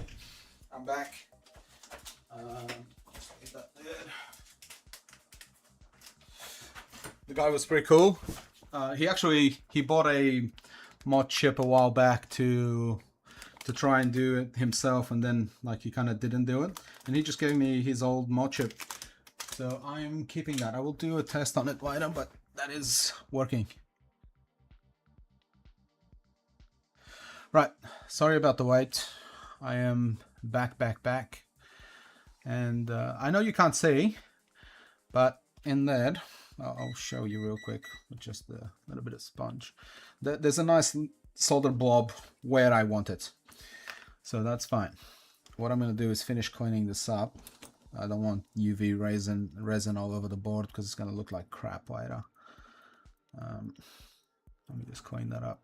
I'm back. Get that there. The guy was pretty cool. He bought a Modchip a while back to try and do it himself, and then like he kind of didn't do it, and he just gave me his old Modchip. So I'm keeping that. I will do a test on it later, but that is working. Right, sorry about the wait. I am back. And I know you can't see, but in there, I'll show you real quick with just a little bit of sponge. There's a nice solder blob where I want it. So that's fine. What I'm going to do is finish cleaning this up. I don't want UV resin all over the board because it's going to look like crap later. Let me just clean that up.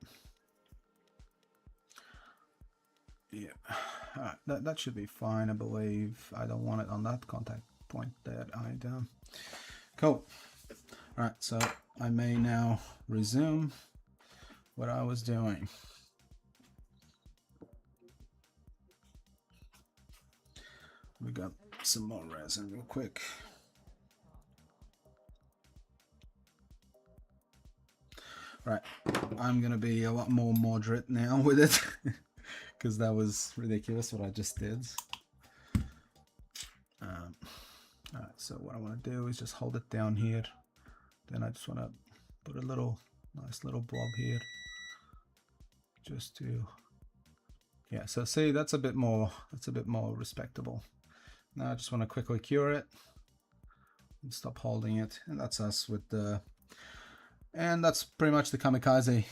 Yeah, all right, that should be fine, I believe. I don't want it on that contact point there either. Cool. All right, so I may now resume what I was doing. We got some more resin real quick. Right, I'm gonna be a lot more moderate now with it because that was ridiculous what I just did. All right, so what I want to do is just hold it down here. Then I just want to put a nice little blob here, just to, yeah. So see, that's a bit more respectable. Now I just want to quickly cure it and stop holding it, and that's us with the, and that's pretty much the kamikaze.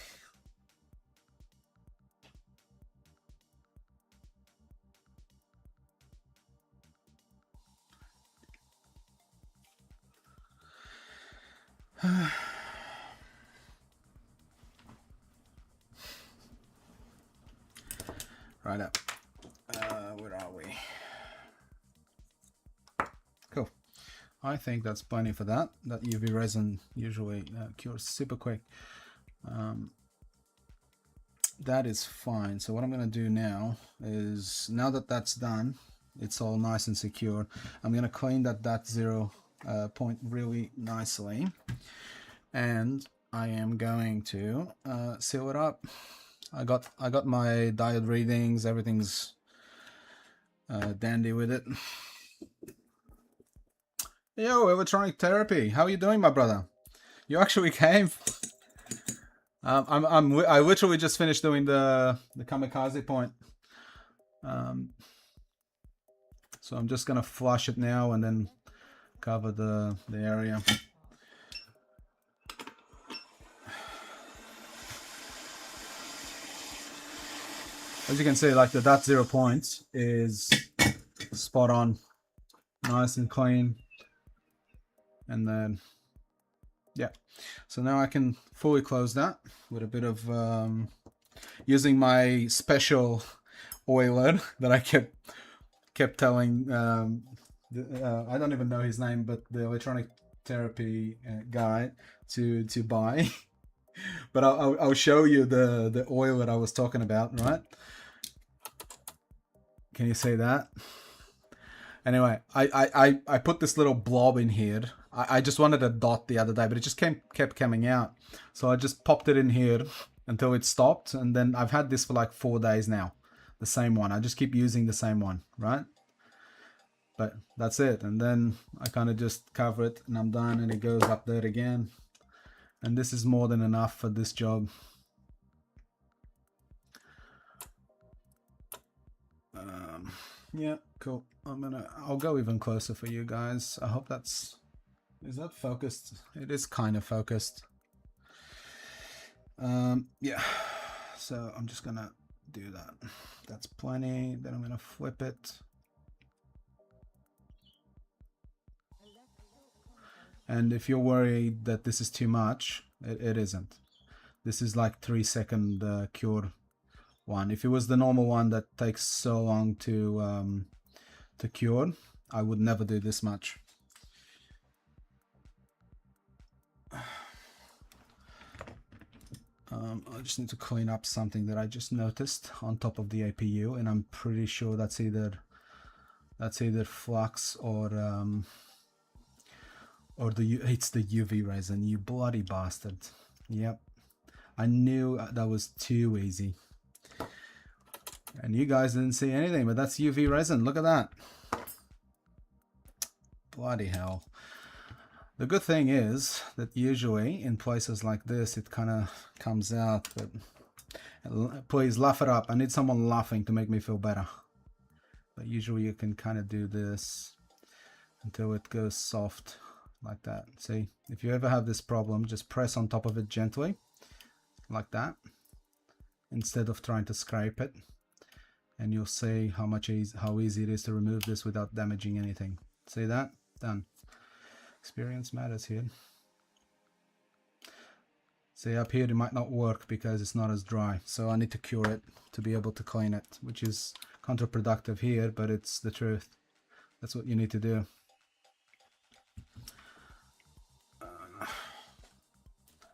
Right up. Where are we? Cool. I think that's plenty for that. That UV resin usually cures super quick. That is fine. So what I'm going to do now is, now that that's done, it's all nice and secure, I'm going to clean that 0 point really nicely, and I am going to seal it up. I got my diode readings, everything's dandy with it. Yo, electronic therapy, how are you doing, my brother? You actually came. I literally just finished doing the kamikaze point. So I'm just gonna flush it now and then cover the area. As you can see, like the dot 0 point is spot on, nice and clean. And then, yeah, so now I can fully close that with a bit of using my special OLED that I kept telling I don't even know his name, but the electronic therapy guy to buy. But I'll show you the oil that I was talking about, right? Can you see that? Anyway, I put this little blob in here. I just wanted a dot the other day, but it just kept coming out. So I just popped it in here until it stopped, and then I've had this for like 4 days now. The same one. I just keep using the same one, right? But that's it. And then I kind of just cover it and I'm done, and it goes up there again. And this is more than enough for this job. Yeah, cool. I'll go even closer for you guys. I hope is that focused? It is kind of focused. Yeah, so I'm just gonna do that. That's plenty. Then I'm gonna flip it. And if you're worried that this is too much, it isn't. This is like 3-second cure one. If it was the normal one that takes so long to cure, I would never do this much. I just need to clean up something that I just noticed on top of the APU, and I'm pretty sure that's either flux or it's the UV resin. You bloody bastard. Yep, I knew that was too easy, and you guys didn't see anything, but that's UV resin. Look at that. Bloody hell. The good thing is that usually in places like this it kind of comes out, but please laugh it up. I need someone laughing to make me feel better. But usually you can kind of do this until it goes soft like that. See, if you ever have this problem, just press on top of it gently like that instead of trying to scrape it, and you'll see how easy it is to remove this without damaging anything. See that? Done. Experience matters here. See, up here it might not work because it's not as dry, so I need to cure it to be able to clean it, which is counterproductive here, but it's the truth. That's what you need to do.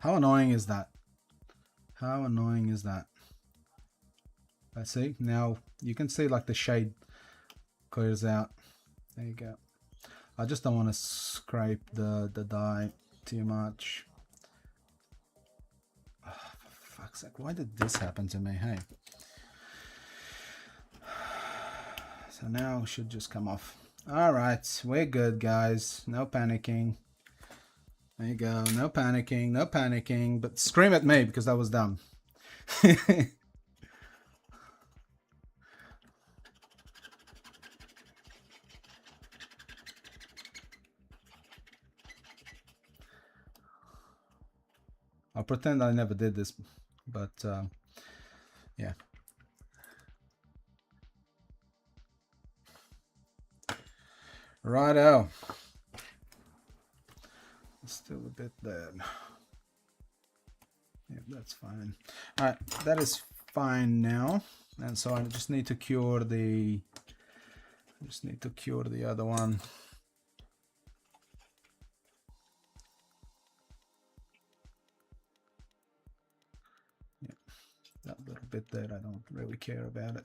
How annoying is that? How annoying is that? Let's see. Now you can see like the shade clears out. There you go. I just don't want to scrape the dye too much. Oh, for fuck's sake, why did this happen to me? Hey. So now it should just come off. Alright, we're good, guys. No panicking. There you go. No panicking, no panicking. But scream at me because that was dumb. I'll pretend I never did this, but yeah. Righto. Still a bit there. Yeah, that's fine. All right, that is fine now. And so I just need to cure the. Other one. Yeah, that little bit there, I don't really care about it.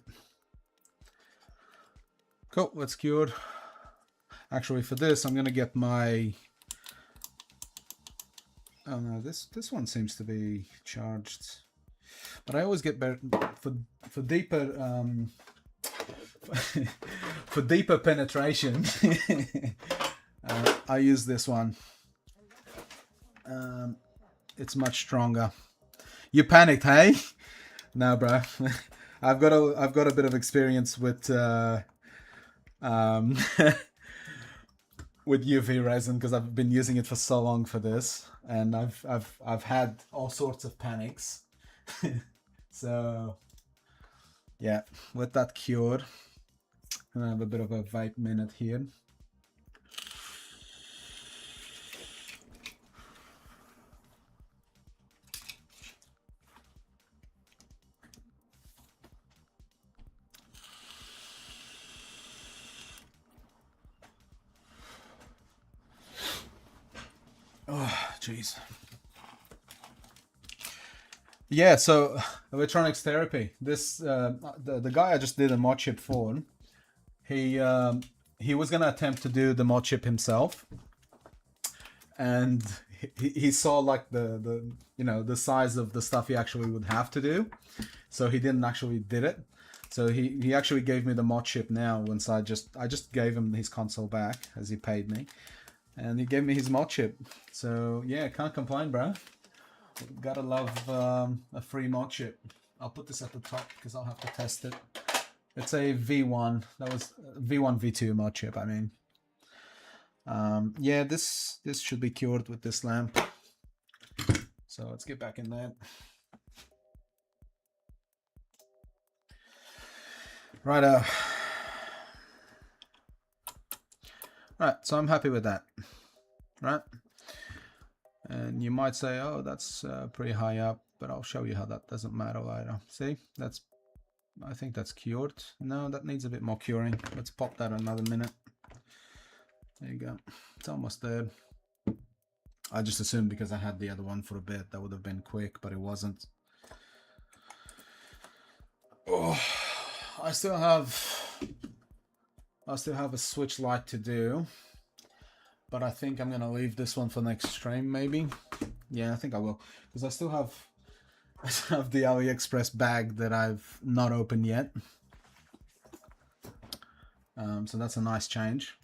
Cool, that's cured. Actually, for this, I'm gonna get my. Oh no, this one seems to be charged, but I always get better for deeper for deeper penetration. I use this one. It's much stronger. You panicked, hey? No, bro. I've got a bit of experience with with UV resin because I've been using it for so long for this, and I've had all sorts of panics. So yeah, with that cured, I'm gonna have a bit of a vape minute here. Oh, jeez. Yeah, so electronics therapy. This the guy I just did a Modchip for. He was gonna attempt to do the Modchip himself, and he saw like the the size of the stuff he actually would have to do, so he didn't actually did it. So he actually gave me the Modchip now. Once I just gave him his console back as he paid me. And he gave me his Modchip. So yeah, can't complain, bro. Gotta love a free Modchip. I'll put this at the top because I'll have to test it. It's a V1. That was V1 V2 Modchip. I mean, yeah, this should be cured with this lamp. So let's get back in there. Right. Right, so I'm happy with that, right? And you might say, oh, that's pretty high up, but I'll show you how that doesn't matter later. See, I think that's cured. No, that needs a bit more curing. Let's pop that another minute. There you go. It's almost there. I just assumed because I had the other one for a bit that would have been quick, but it wasn't. So I still have a switch light to do, but I think I'm gonna leave this one for next stream maybe. Yeah, I think I will, because I still have the Aliexpress bag that I've not opened yet. So that's a nice change.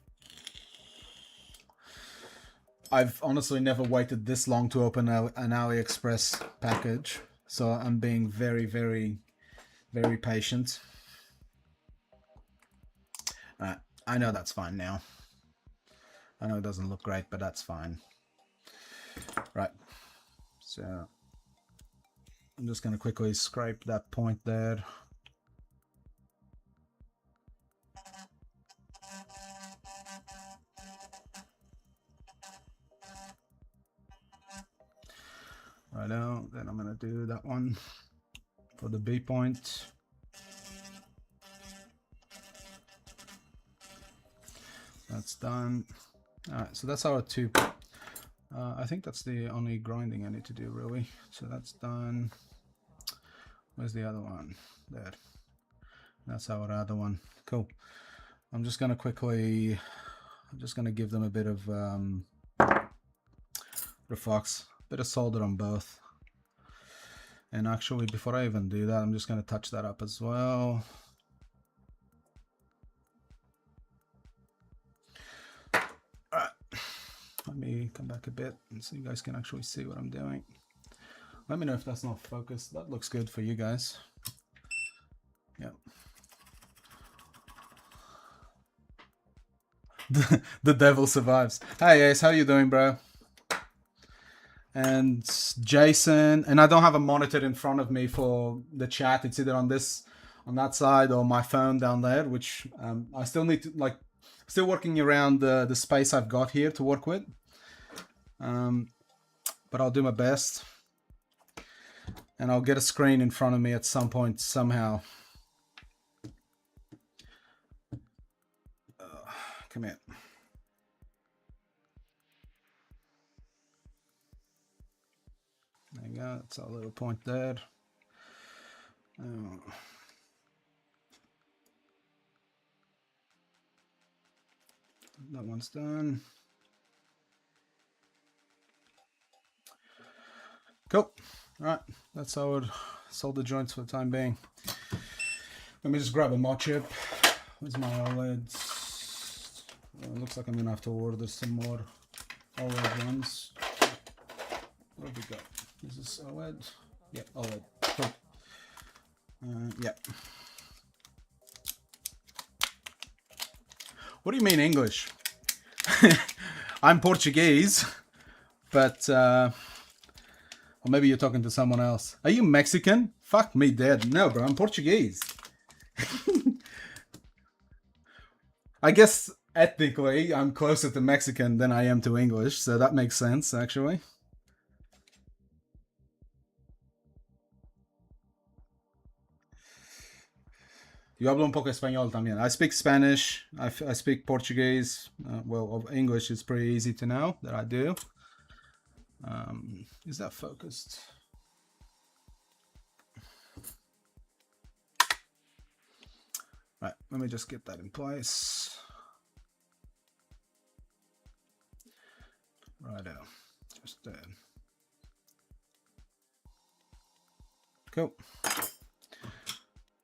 I've honestly never waited this long to open an Aliexpress package, so I'm being very, very, very patient. I know that's fine now. I know it doesn't look great, but that's fine. Right, so I'm just going to quickly scrape that point there. Righto, then I'm going to do that one for the B point. That's done. All right, so that's our two. I think that's the only grinding I need to do, really. So that's done. Where's the other one? There. That's our other one. Cool. I'm just going to quickly, give them a bit of reflux, a bit of solder on both. And actually, before I even do that, I'm just going to touch that up as well. All right. Let me come back a bit so you guys can actually see what I'm doing. Let me know if that's not focused. That looks good for you guys. Yep. The devil survives. Hey Ace, how you doing, bro? And Jason, and I don't have a monitor in front of me for the chat. It's either on that side or my phone down there, which I still need to still working around the space I've got here to work with. But I'll do my best, and I'll get a screen in front of me at some point somehow. Come here. There you go. That's our little point there. That one's done. Cool. All right. That's our solder joints for the time being. Let me just grab a Modchip. Where's my OLEDs? Looks like I'm going to have to order some more OLED ones. What have we got? Is this OLED? Yeah, OLED. Cool. Yeah. What do you mean English? I'm Portuguese, but or maybe you're talking to someone else. Are you Mexican? Fuck me dead. No, bro, I'm Portuguese. I guess ethnically I'm closer to Mexican than I am to English, so that makes sense actually. Yo hablo un poco español también. I speak Spanish. I speak Portuguese. Well, English is pretty easy to know that I do. Is that focused? Right, let me just get that in place. Righto. Just cool.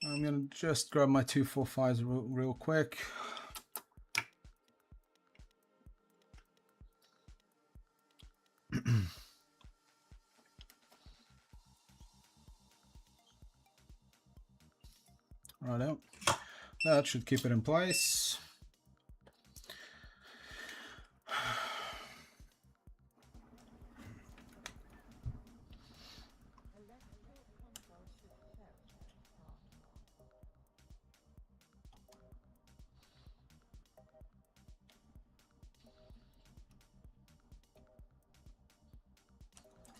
I'm gonna just grab my 245s real quick. Righto. That should keep it in place.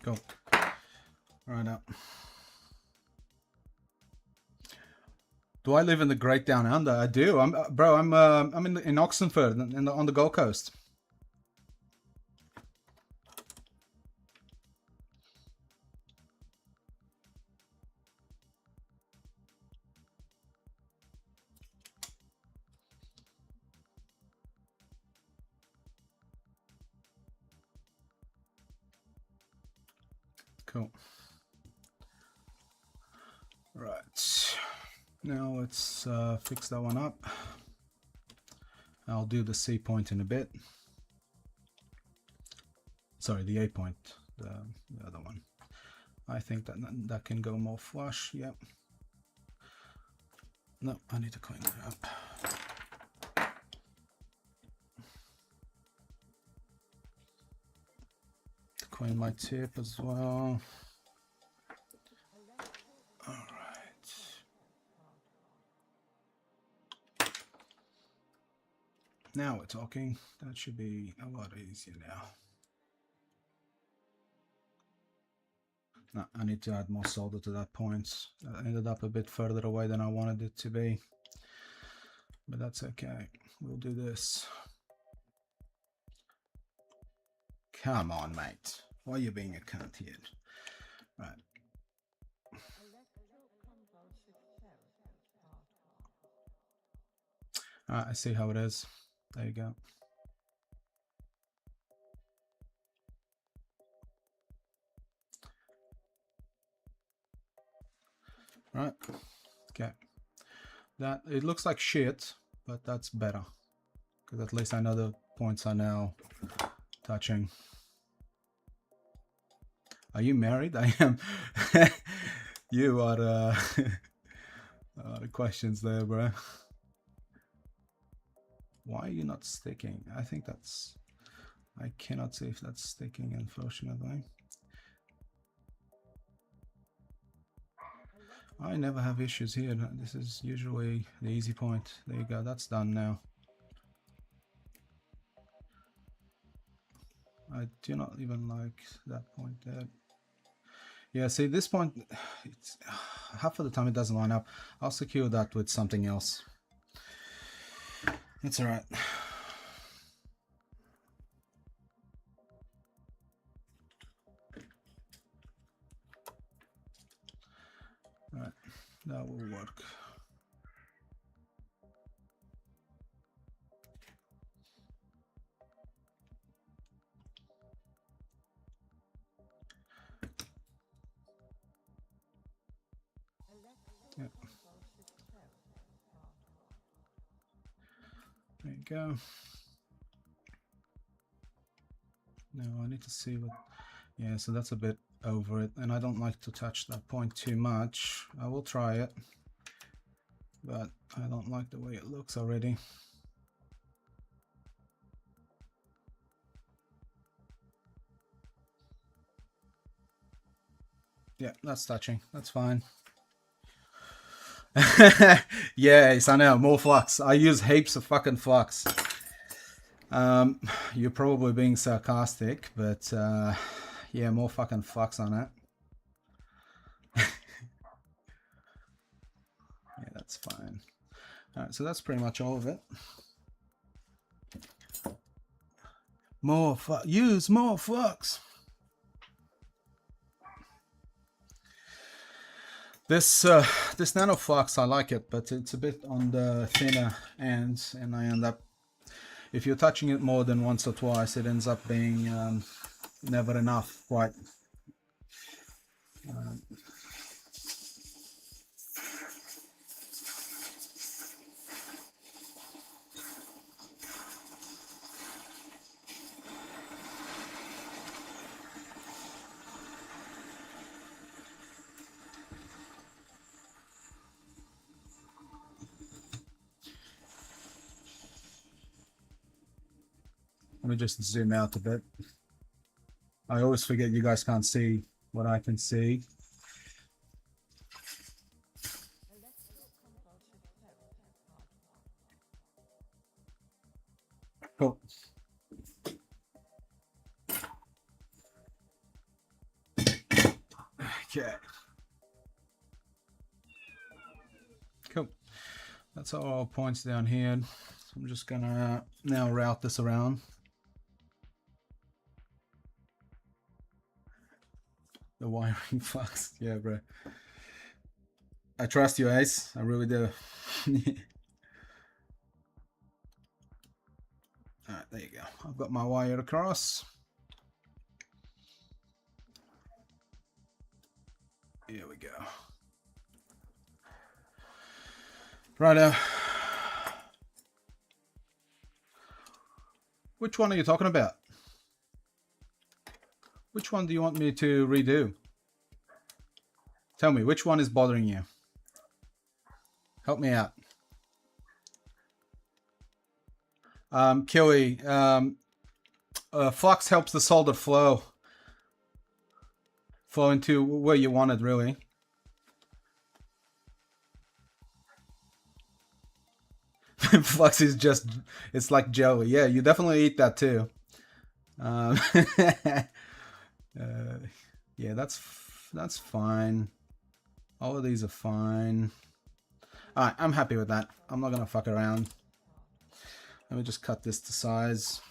Cool. Right up. Do I live in the Great Down Under? I do. I'm in Oxenford, on the Gold Coast. Cool. Right. Now let's fix that one up. I'll do the C point in a bit. Sorry, the A point, the other one. I think that can go more flush. Yep. No, I need to clean it up. Clean my tip as well. All right. Now we're talking. That should be a lot easier now. No, I need to add more solder to that point. I ended up a bit further away than I wanted it to be, but that's okay. We'll do this. Come on, mate. Why are you being a cunt here? Right. I see how it is. There you go. Right. Okay. That it looks like shit, but that's better because at least I know the points are now touching. Are you married? I am. You are the questions there, bro. Why are you not sticking? I think that's... I cannot see if that's sticking, unfortunately. I never have issues here. This is usually the easy point. There you go. That's done now. I do not even like that point there. Yeah, see this point, it's, half of the time it doesn't line up. I'll secure that with something else. It's all right. Right, that will work. Yep. There you go. Now I need to see what... Yeah, so that's a bit over it, and I don't like to touch that point too much. I will try it, but I don't like the way it looks already. Yeah, that's touching. That's fine. Yes, I know. More flux. I use heaps of fucking flux. You're probably being sarcastic, but yeah, more fucking flux on it. Yeah, that's fine. All right, so that's pretty much all of it. More flux. Use more flux. This nano flux, I like it, but it's a bit on the thinner end, and I end up, if you're touching it more than once or twice, it ends up being never enough, quite. Let me just zoom out a bit. I always forget you guys can't see what I can see. Cool. Okay. Cool. That's all points down here. So I'm just gonna now route this around. The wiring flux. Yeah, bro. I trust you, Ace. I really do. All right, there you go. I've got my wire across. Here we go. Right. Which one are you talking about? Which one do you want me to redo? Tell me, which one is bothering you? Help me out. Kiwi, flux helps the solder flow into where you want it, really. Flux is just, it's like jelly. Yeah, you definitely eat that too. Yeah, that's fine. All of these are fine. All right, I'm happy with that. I'm not gonna fuck around. Let me just cut this to size.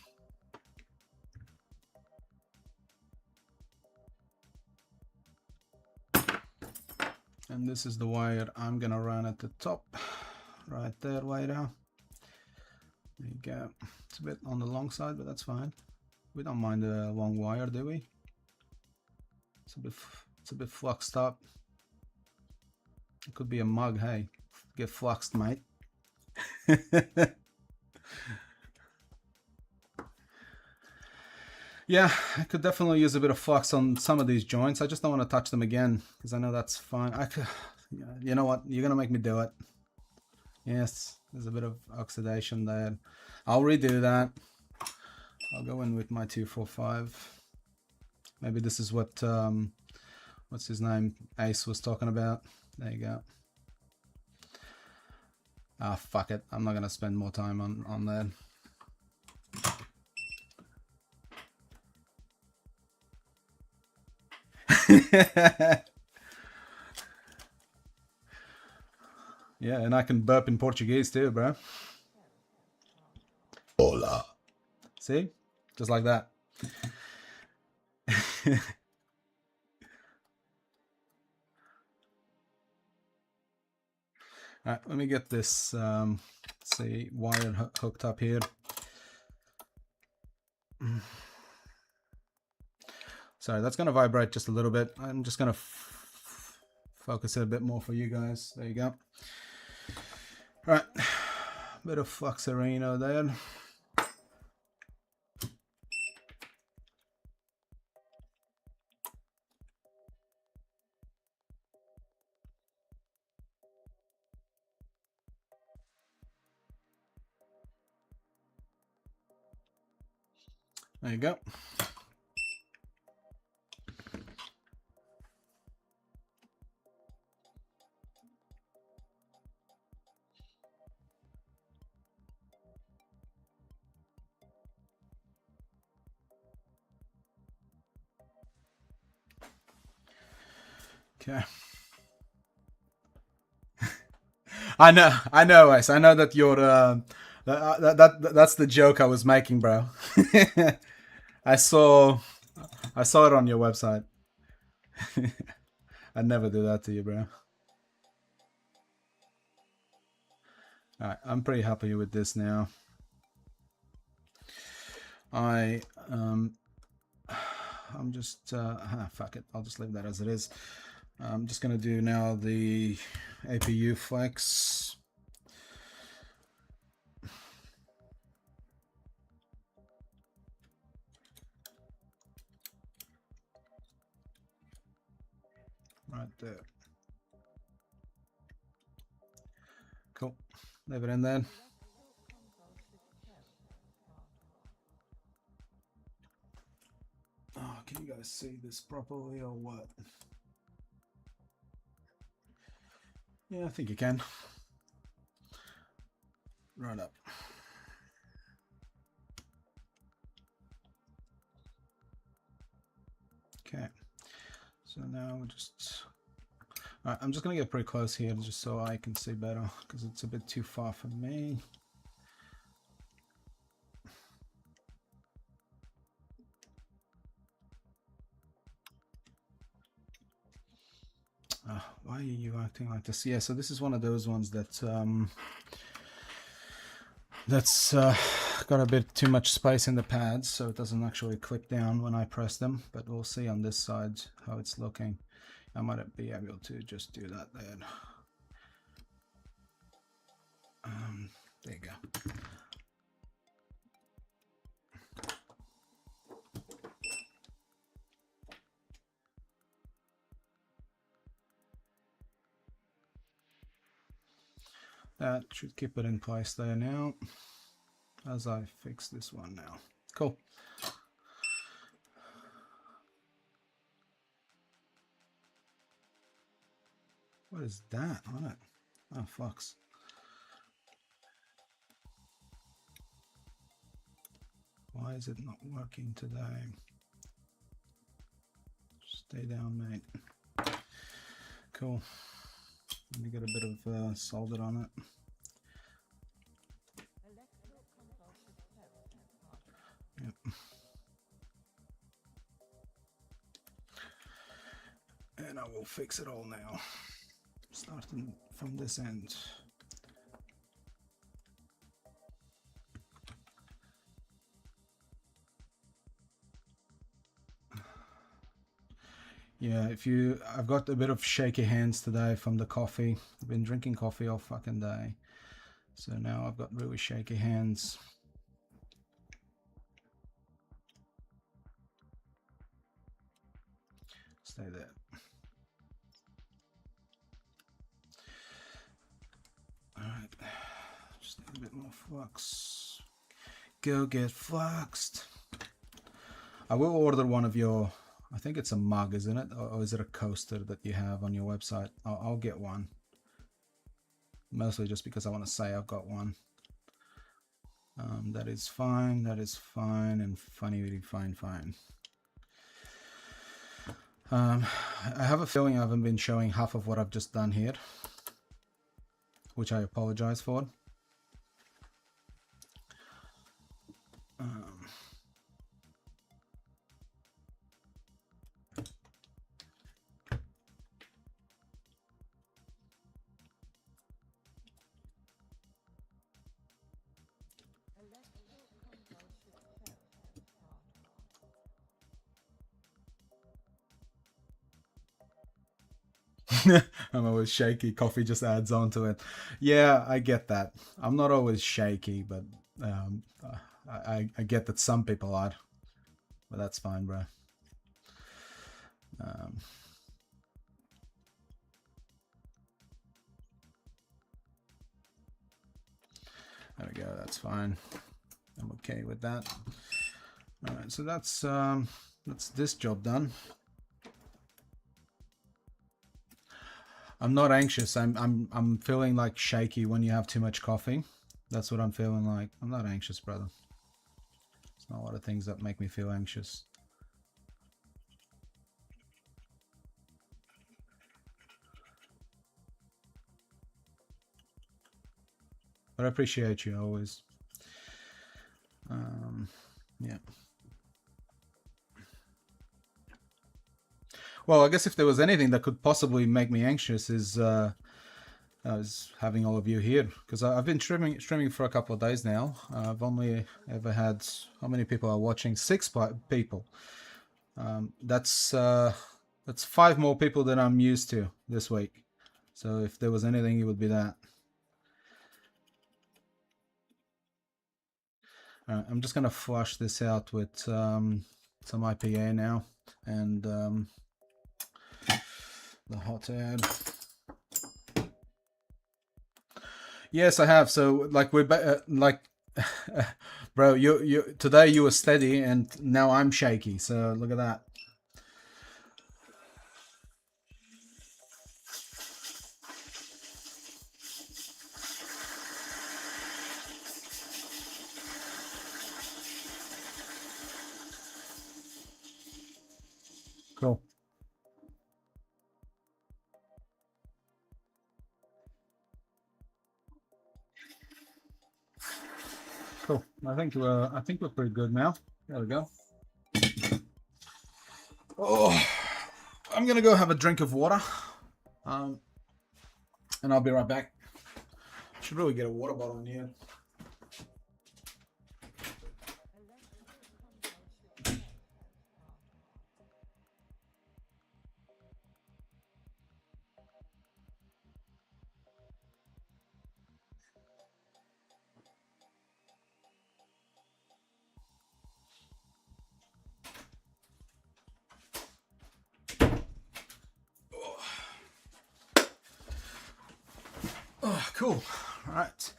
And this is the wire I'm gonna run at the top, right there, later. There you go. It's a bit on the long side, but that's fine. We don't mind a long wire, do we? It's a bit fluxed up. It could be a mug. Hey, get fluxed, mate. Yeah, I could definitely use a bit of flux on some of these joints. I just don't want to touch them again because I know that's fine. You know what? You're gonna make me do it. Yes, there's a bit of oxidation there. I'll redo that. I'll go in with my 245. Maybe this is what what's his name, Ace, was talking about. There you go. Ah, fuck it. I'm not gonna spend more time on that. Yeah, and I can burp in Portuguese too, bro. Hola. See? Just like that. Alright, let me get this see, wire hooked up here. Sorry, that's going to vibrate just a little bit. I'm just going to focus it a bit more for you guys. There you go. Right, bit of Fluxarino there. There you go. Okay. I know, Ace. I know that you're that's the joke I was making, bro. I saw it on your website. I'd never do that to you, bro. Alright, I'm pretty happy with this now. I'm just fuck it. I'll just leave that as it is. I'm just gonna do now the APU flex. Right there. Cool. Leave it in there. Oh, can you guys see this properly or what? Yeah, I think you can. Right up. Okay. So now we're just... Alright, I'm just going to get pretty close here just so I can see better because it's a bit too far for me. Why are you acting like this? Yeah, so this is one of those ones that's got a bit too much space in the pads, so it doesn't actually click down when I press them, but we'll see on this side how it's looking. I might be able to just do that then. There you go. That should keep it in place there now, as I fix this one now. Cool. What is that on it? Oh, fucks. Why is it not working today? Stay down, mate. Cool. Let me get a bit of solder on it. Yep. And I will fix it all now, starting from this end. Yeah, I've got a bit of shaky hands today from the coffee. I've been drinking coffee all fucking day. So now I've got really shaky hands. Stay there. Alright, just need a bit more flux. Go get fluxed. I will order one of your, I think it's a mug, isn't it? Or is it a coaster that you have on your website? I'll get one. Mostly just because I want to say I've got one. That is fine, and funny, fine. I have a feeling I haven't been showing half of what I've just done here, which I apologize for. I'm always shaky. Coffee just adds on to it. Yeah, I get that. I'm not always shaky, but I get that some people are. But that's fine, bro. There we go. That's fine. I'm okay with that. All right, so that's this job done. I'm not anxious. I'm feeling like shaky when you have too much coffee. That's what I'm feeling like. I'm not anxious, brother. There's not a lot of things that make me feel anxious. But I appreciate you always. Yeah. Well, I guess if there was anything that could possibly make me anxious is having all of you here, because I've been streaming for a couple of days now. I've only ever had, how many people are watching? 6 people. That's 5 more people than I'm used to this week. So if there was anything, it would be that. All right, I'm just gonna flush this out with some IPA now, and the hot air. Yes, I have. So like we're like, bro, you today you were steady, and now I'm shaky. So look at that. Cool. Cool. I think we're pretty good now. There we go. Oh, I'm gonna go have a drink of water, and I'll be right back. Should really get a water bottle in here. cool. Alright,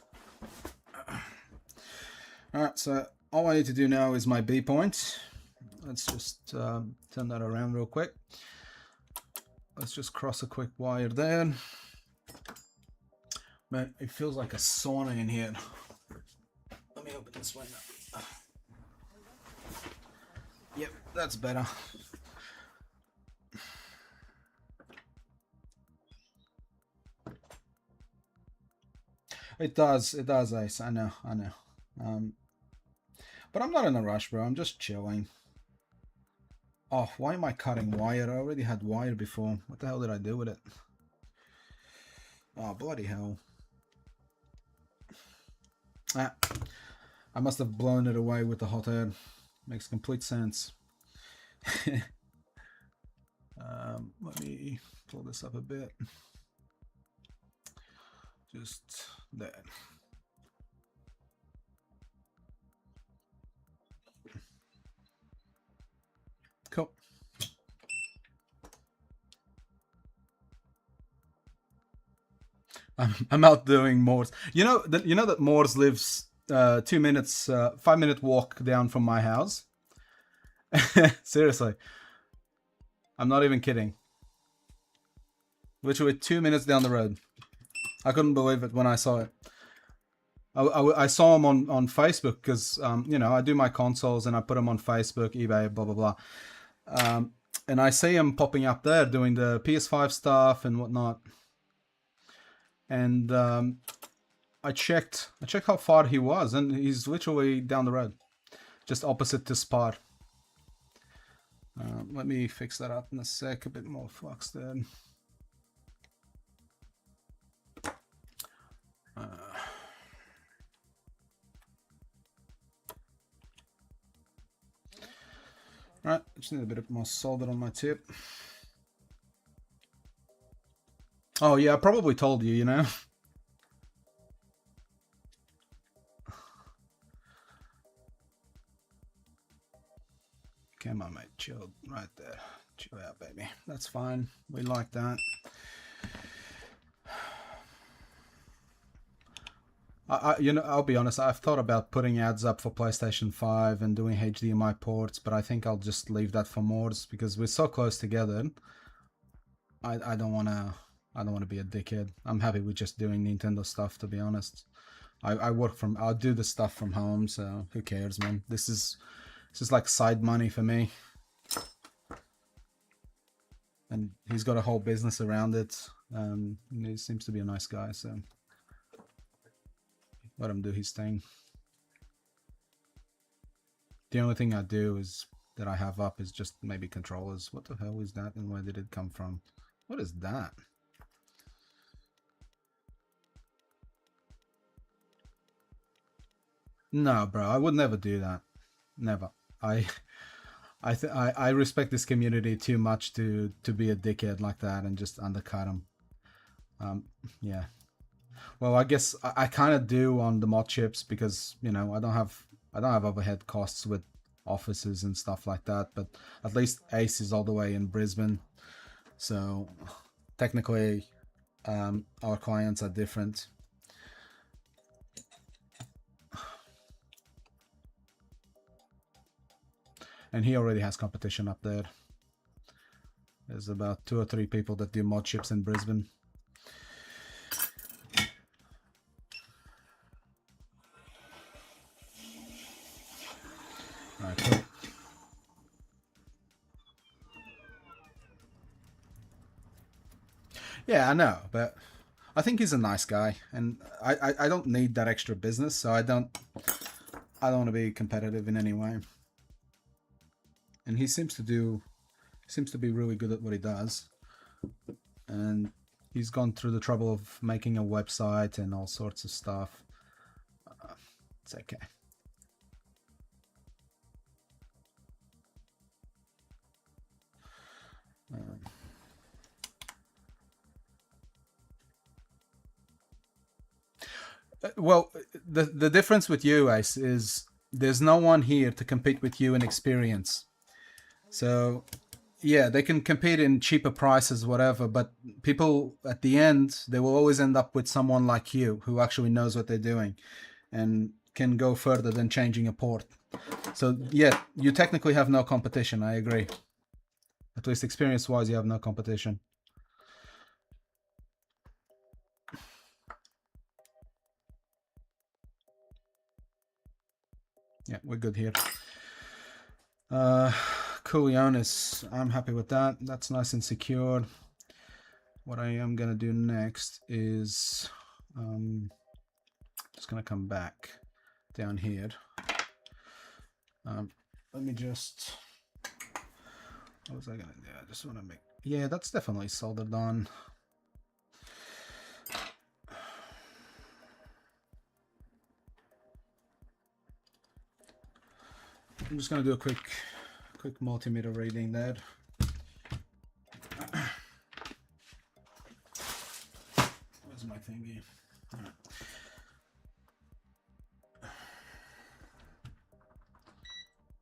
so all I need to do now is my B point. Let's just turn that around real quick. Let's just cross a quick wire there. Man, it feels like a sauna in here. Let me open this window. Yep, that's better. It does, Ace. I know. But I'm not in a rush, bro. I'm just chilling. Oh, why am I cutting wire? I already had wire before. What the hell did I do with it? Oh, bloody hell. Ah, I must have blown it away with the hot air. Makes complete sense. Let me pull this up a bit. Just there. Cool. I'm out doing Moors. You know that Moors lives 2 minutes, 5-minute walk down from my house. Seriously, I'm not even kidding. Literally 2 minutes down the road. I couldn't believe it when I saw it. I saw him on Facebook because you know, I do my consoles and I put them on Facebook, eBay, blah blah blah. And I see him popping up there doing the PS5 stuff and whatnot. And I checked how far he was, and he's literally down the road, just opposite this spot. Let me fix that up in a sec. A bit more flux there. Right, just need a bit more solder on my tip. Oh yeah, I probably told you, you know. Come on, mate, chill right there. Chill out, baby. That's fine. We like that. You know, I'll be honest, I've thought about putting ads up for PlayStation 5 and doing HDMI ports, but I think I'll just leave that for Moors because we're so close together. I don't wanna be a dickhead. I'm happy with just doing Nintendo stuff, to be honest. I'll do the stuff from home, so who cares, man? This is like side money for me. And he's got a whole business around it. He seems to be a nice guy, so let him do his thing. The only thing I do is that I have up is just maybe controllers. What the hell is that, and where did it come from? What is that? No, bro, I would never do that. Never. I respect this community too much to be a dickhead like that and just undercut them. Yeah. Well, I guess I kind of do on the Modchips because, you know, I don't have overhead costs with offices and stuff like that. But at least Ace is all the way in Brisbane, so technically our clients are different. And he already has competition up there. There's about 2 or 3 people that do Modchips in Brisbane. Alright, cool. Yeah, I know, but I think he's a nice guy, and I don't need that extra business, so I don't want to be competitive in any way. And he seems to be really good at what he does, and he's gone through the trouble of making a website and all sorts of stuff. It's okay. Well, the difference with you, Ace, is there's no one here to compete with you in experience. So Yeah, they can compete in cheaper prices, whatever, but people at the end, they will always end up with someone like you who actually knows what they're doing and can go further than changing a port. So yeah, you technically have no competition, I agree. At least experience-wise, you have no competition. Yeah, we're good here. Cool, Jonas. I'm happy with that. That's nice and secured. What I am going to do next is just going to come back down here. Let me just... What was I going to do? I just want to make... Yeah, that's definitely soldered on. I'm just going to do a quick multimeter reading there. Where's my thingy? Right.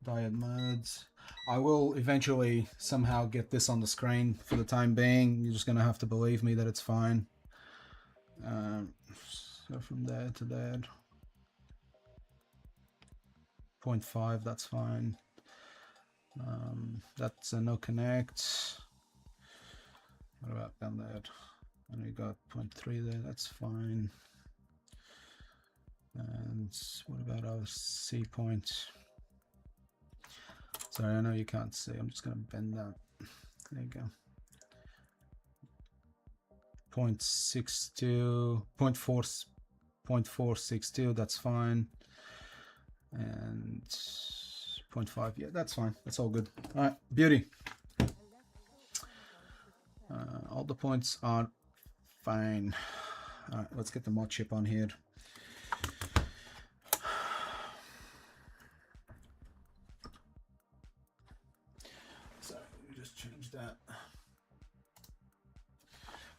Diode modes. I will eventually somehow get this on the screen. For the time being, you're just going to have to believe me that it's fine. So from there to there. 0.5, that's fine. That's a no connect. What about down there? And we got 0.3 there, that's fine. And what about our C point? Sorry, I know you can't see. I'm just going to bend that. There you go. 0.62, 0.462, that's fine. And 0.5, yeah, that's fine. That's all good. All right, beauty. All the points are fine. All right, let's get the Modchip on here. So let me just change that.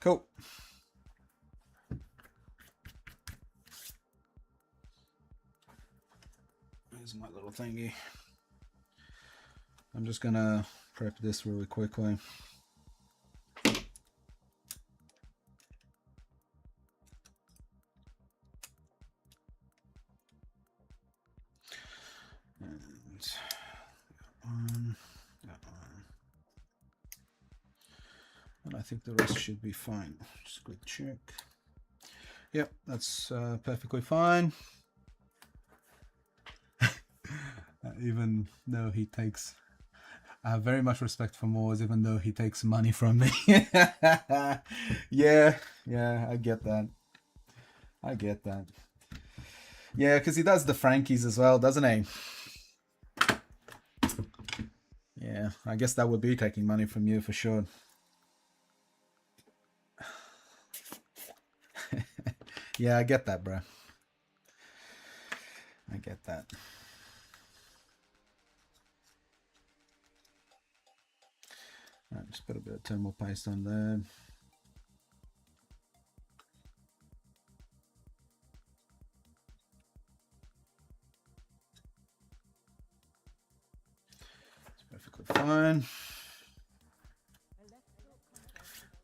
Cool. Here's my little thingy. I'm just gonna prep this really quickly. And I think the rest should be fine. Just quick check. Yep, that's perfectly fine. Even though he takes... I have very much respect for Moores, even though he takes money from me. Yeah, I get that. I get that. Yeah, because he does the Frankies as well, doesn't he? Yeah, I guess that would be taking money from you for sure. Yeah, I get that, bro. I get that. Alright, just put a bit of thermal paste on there. It's perfectly fine.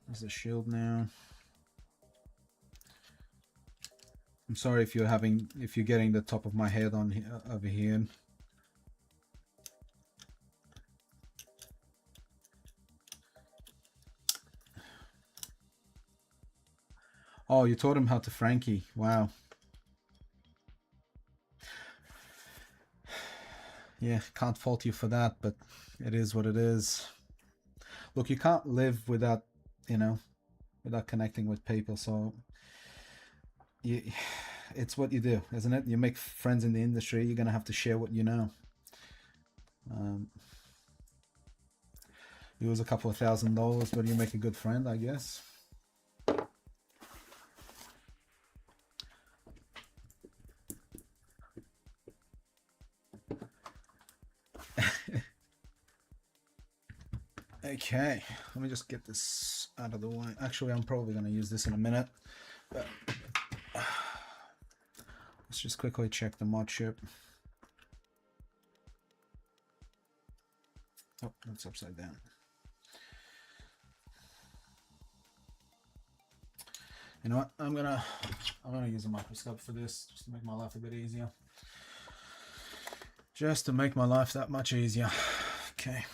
There's the shield now. I'm sorry if you're getting the top of my head on over here. Oh, you taught him how to Frankie. Wow. Yeah, can't fault you for that, but it is what it is. Look, you can't live without, without connecting with people, so it's what you do, isn't it? You make friends in the industry, you're going to have to share what you know. You lose a couple of $1,000, but you make a good friend, I guess. Okay, let me just get this out of the way. Actually, I'm probably going to use this in a minute, but let's just quickly check the Modchip. Oh, that's upside down. know what? I'm gonna use a microscope for this, just to make my life a bit easier. Just to make my life that much easier. Okay.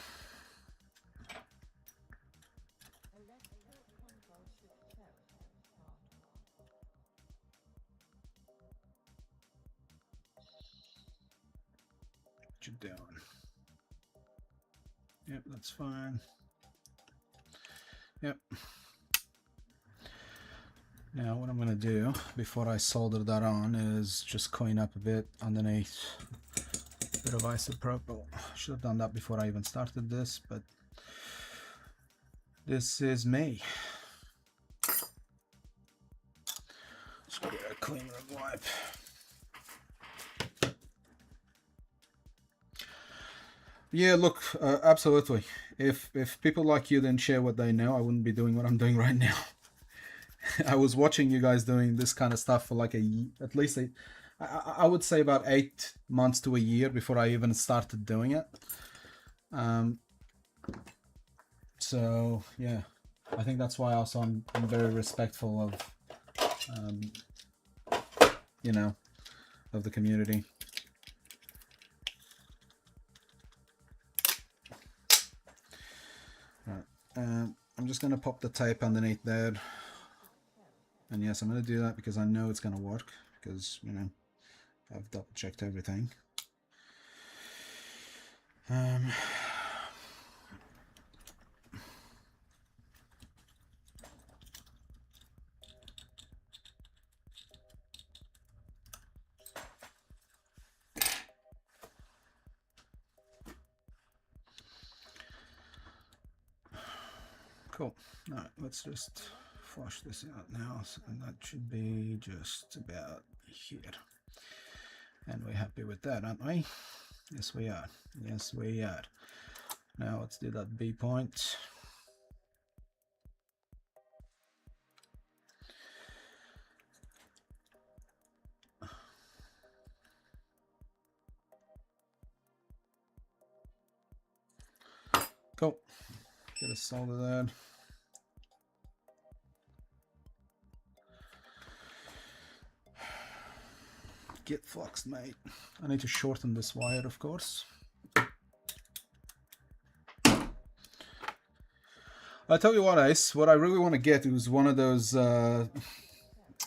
What you doing? Yep, that's fine. Yep. Now what I'm going to do before I solder that on is just clean up a bit underneath. A bit of isopropyl. Should have done that before I even started this, but this is me. Just get a clean rug wipe. Yeah, look, absolutely. If people like you didn't share what they know, I wouldn't be doing what I'm doing right now. I was watching you guys doing this kind of stuff for like at least I would say about 8 months to a year before I even started doing it. So yeah, I think that's why also I'm very respectful of, you know, of the community. Right. I'm just going to pop the tape underneath there. And yes, I'm going to do that because I know it's going to work, because, you know, I've double checked everything. Cool. All right, let's just flush this out now, and that should be just about here. And we're happy with that, aren't we? Yes, we are. Yes, we are. Now let's do that B point. Cool. Get a solder there. Get fluxed, mate. I need to shorten this wire, of course. I tell you what, Ace, what I really want to get is one of those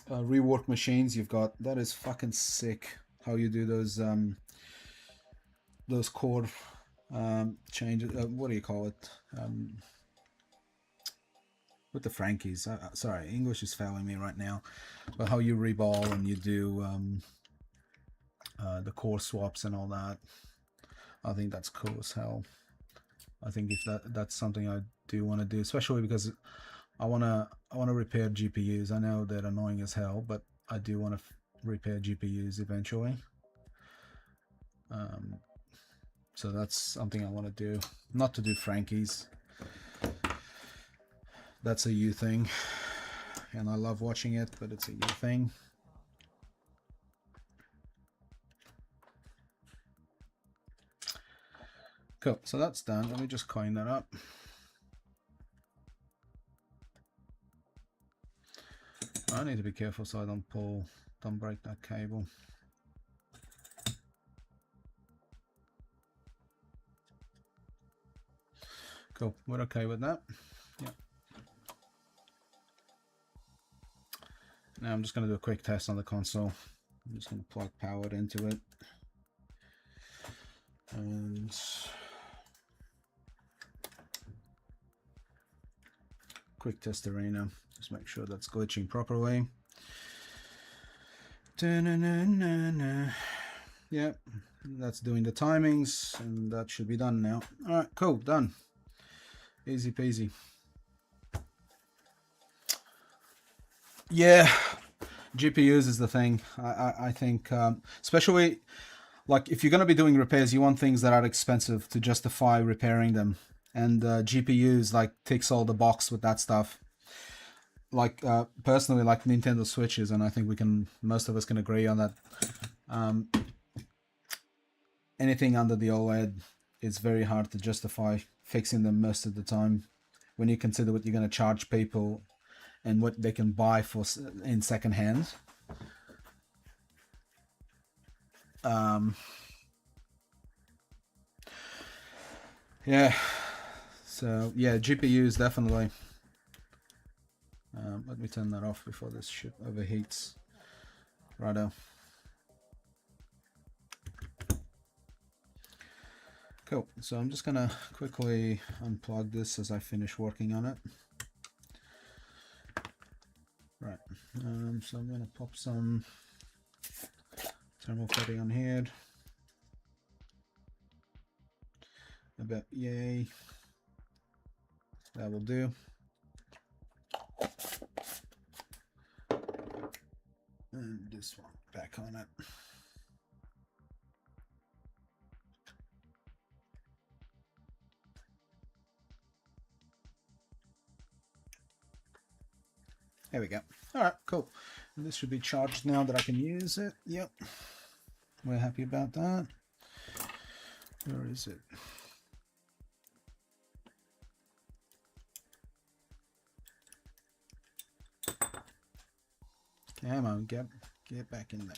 rework machines you've got. That is fucking sick. How you do those core changes. What do you call it? With the Frankies. Sorry, English is failing me right now. But how you reball and you do the core swaps and all that. I think that's cool as hell. I think if that's something I do want to do, especially because I wanna repair GPUs. I know they're annoying as hell, but I do want to repair GPUs eventually. So that's something I want to do. Not to do Frankies. That's a you thing, and I love watching it, but it's a you thing. Cool, so that's done. Let me just clean that up. I need to be careful so I don't break that cable. Cool, we're okay with that. Yeah. Now I'm just going to do a quick test on the console. I'm just going to plug power into it. And quick test arena. Just make sure that's glitching properly. Yeah, that's doing the timings, and that should be done now. All right, cool, done. Easy peasy. Yeah, GPUs is the thing. I think, especially like if you're going to be doing repairs, you want things that are expensive to justify repairing them. And GPUs like ticks all the box with that stuff. Like personally, like Nintendo Switches, and I think most of us can agree on that. Anything under the OLED, it's very hard to justify fixing them most of the time when you consider what you're going to charge people and what they can buy for in second hand. Yeah, so yeah, GPUs definitely. Let me turn that off before this shit overheats. Righto. Cool, so I'm just gonna quickly unplug this as I finish working on it. Right, so I'm gonna pop some thermal putty on here. About yay. That will do. And this one back on it. There we go. All right, cool. And this should be charged now that I can use it. Yep. We're happy about that. Where is it? Come on, get back in there.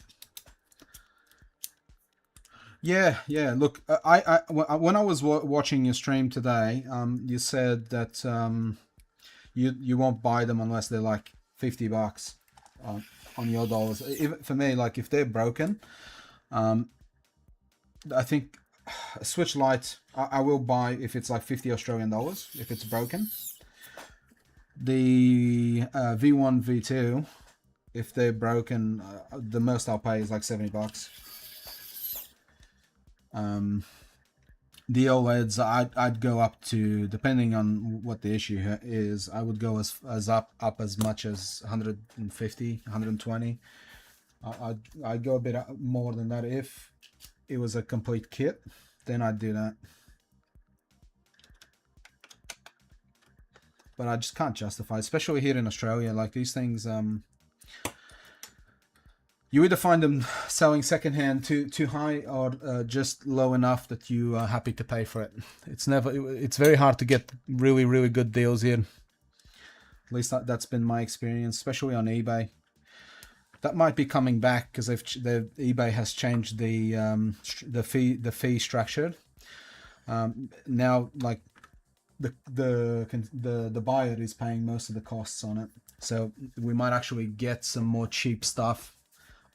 Yeah. Look, when I was watching your stream today, you said that you won't buy them unless they're like $50 on your dollars. Even for me, like if they're broken, I think a Switch Lite I will buy if it's like 50 Australian dollars if it's broken. The V1, V2, if they're broken, the most I'll pay is like $70. The OLEDs, I'd go up to, depending on what the issue is, I would go as up as much as 150, 120. I'd go a bit more than that if it was a complete kit, then I'd do that. But I just can't justify, especially here in Australia, like these things. You either find them selling secondhand too high, or just low enough that you are happy to pay for it. It's very hard to get really good deals here. At least that's been my experience, especially on eBay. That might be coming back because eBay has changed the fee structure. Now, like the buyer is paying most of the costs on it, so we might actually get some more cheap stuff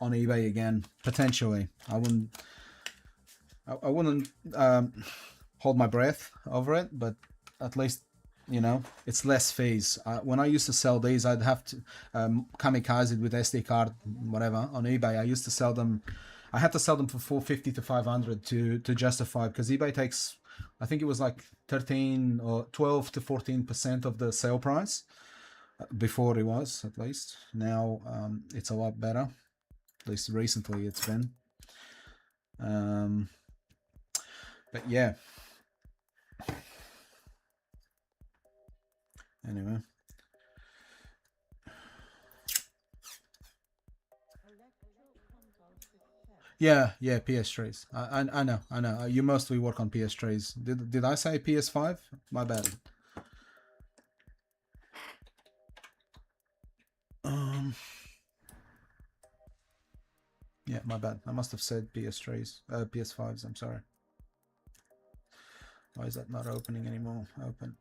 on eBay again, potentially. I wouldn't hold my breath over it, but at least, you know, it's less fees. When I used to sell these, I'd have to kamikaze with SD card, whatever, on eBay. I used to sell them. I had to sell them for $450 to $500 to justify, because eBay takes, I think it was like 13 or 12 to 14% of the sale price. Before it was, at least. Now it's a lot better. At least recently it's been. But yeah. Anyway. Yeah, PS3s. I know. You mostly work on PS3s. Did I say PS5? My bad. Yeah, my bad. I must have said PS3s, PS5s. I'm sorry. Why is that not opening anymore? Open.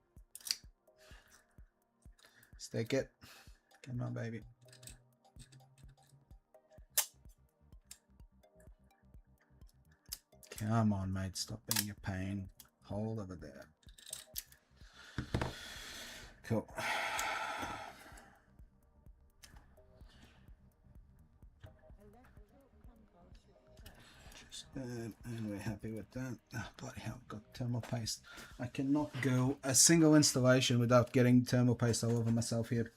Stick it. Come on, baby. Come on, mate. Stop being a pain. Hold over there. Cool. And we're happy with that. Oh, bloody hell, got thermal paste. I cannot go a single installation without getting thermal paste all over myself here.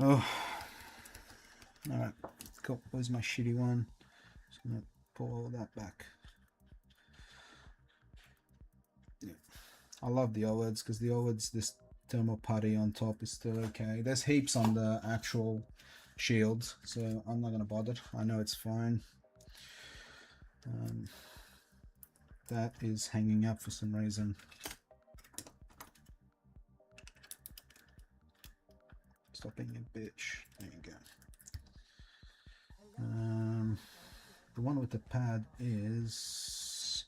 Oh, all right, cool. Where's my shitty one? Just gonna pull all that back. Yeah, I love the OLEDs because the OLEDs, this thermal putty on top is still okay. There's heaps on the actual shields, so I'm not gonna bother. I know it's fine. That is hanging up for some reason. Stop being a bitch. There you go. The one with the pad is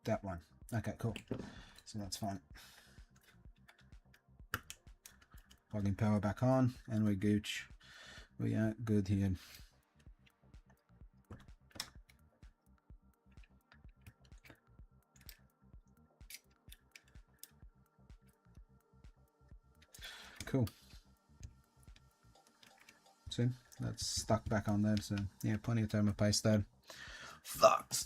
that one. Okay, cool. So that's fine. Plugging power back on, and we're gooch. We are good here. Cool. See, that's stuck back on there. So yeah, plenty of thermal paste there. Fucks.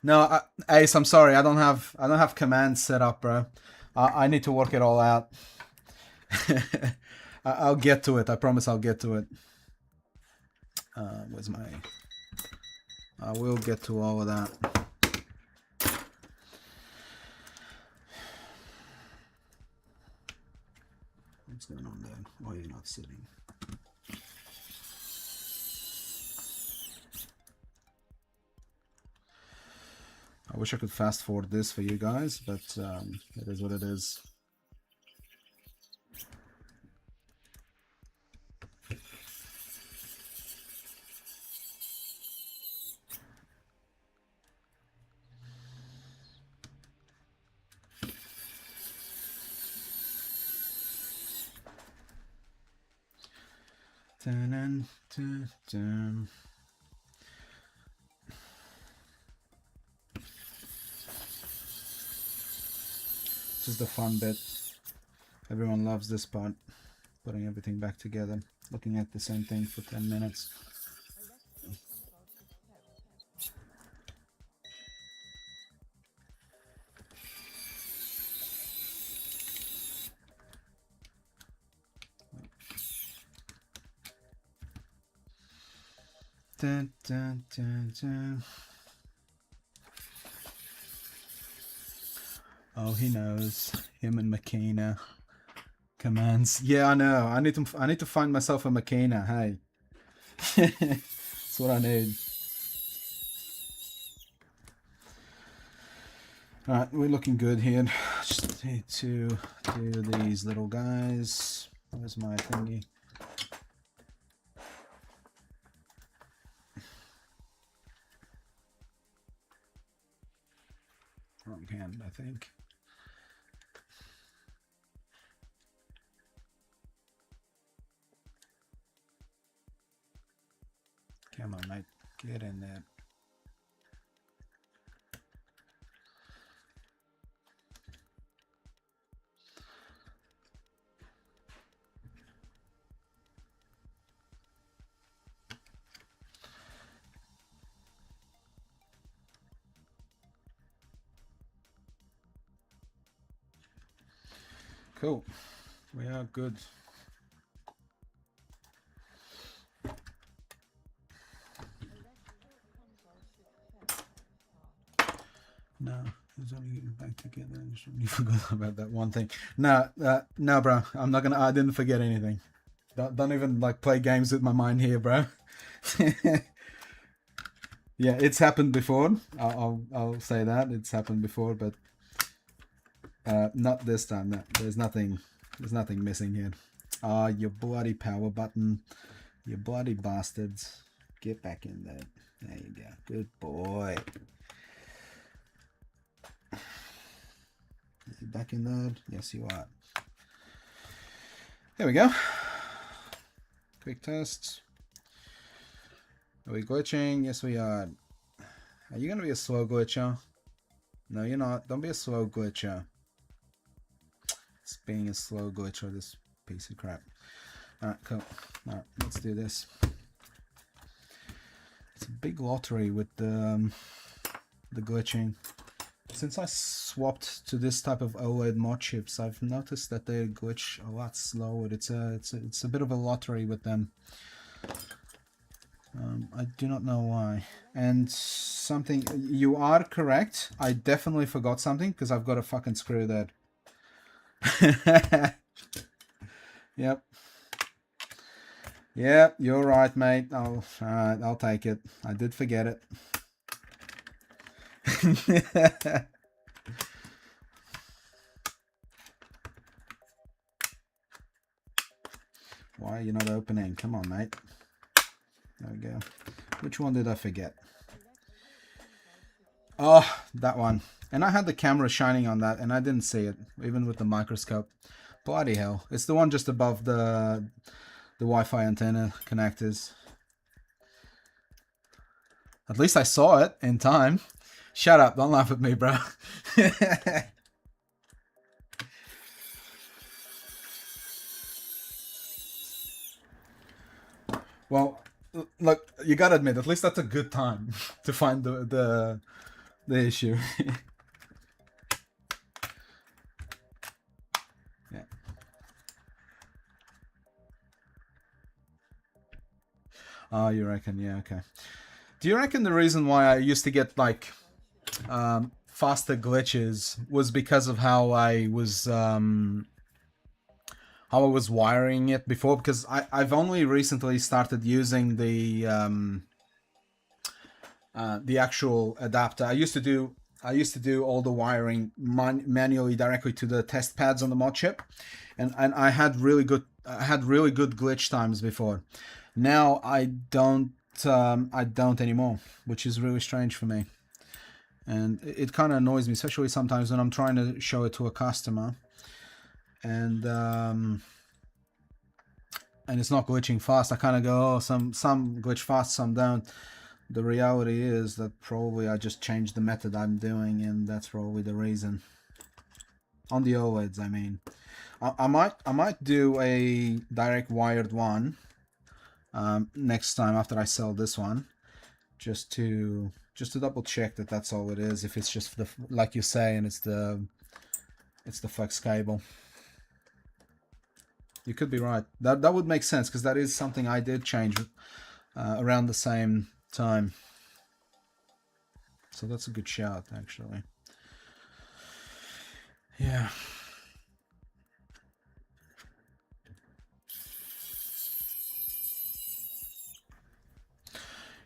No, Ace, I'm sorry. I don't have commands set up, bro. I need to work it all out. I'll get to it. I promise I'll get to it. Where's my... I will get to all of that. What's going on there? Why are you not sitting? I wish I could fast forward this for you guys, but it is what it is. Dun, dun, dun, dun. This is the fun bit. Everyone loves this part. Putting everything back together. Looking at the same thing for 10 minutes. Dun, dun, dun, dun. Oh, he knows. Him and Makina. Commands. Yeah, I know. I need to find myself a Makina. Hey. That's what I need. Alright, we're looking good here. Just need to do these little guys. Where's my thingy? Wrong hand, I think. Come on, mate. Get in there. Cool. We are good. No, it's only getting back together. You forgot about that one thing. No, no, bro. I'm not gonna. I didn't forget anything. Don't even like play games with my mind here, bro. Yeah, it's happened before. I'll say that it's happened before, but not this time. No, there's nothing missing here. Ah, your bloody power button. You bloody bastards. Get back in there. There you go. Good boy. You back in there? Yes, you are. There we go. Quick test. Are we glitching? Yes, we are. Are you going to be a slow glitcher? No, you're not. Don't be a slow glitcher. It's being a slow glitcher, this piece of crap. Alright, cool. Alright, let's do this. It's a big lottery with the glitching. Since I swapped to this type of OLED Modchips, I've noticed that they glitch a lot slower. It's a bit of a lottery with them. I do not know why. And something, you are correct. I definitely forgot something because I've got a fucking screw there. Yep. Yep, you're right, mate. Alright, I'll take it. I did forget it. Why are you not opening? Come on, mate. There we go. Which one did I forget? Oh, that one. And I had the camera shining on that, and I didn't see it, even with the microscope. Bloody hell. It's the one just above the Wi-Fi antenna connectors. At least I saw it in time. Shut up, don't laugh at me, bro. Well, look, you gotta admit, at least that's a good time to find the issue. Yeah. Oh, you reckon? Yeah, okay. Do you reckon the reason why I used to get like faster glitches was because of how I was wiring it before? Because I've only recently started using the actual adapter. I used to do all the wiring manually directly to the test pads on the Modchip, and I had really good glitch times before. Now I don't anymore, which is really strange for me, and it kind of annoys me, especially sometimes when I'm trying to show it to a customer, and it's not glitching fast. I kind of go, oh, some glitch fast, some don't. The reality is that probably I just changed the method I'm doing, and that's probably the reason. On the OLEDs, I mean. I might do a direct wired one next time after I sell this one, just to double check that that's all it is. If it's just the, like you say, and it's the flex cable. You could be right. That would make sense, because that is something I did change around the same time. So that's a good shout, actually. Yeah.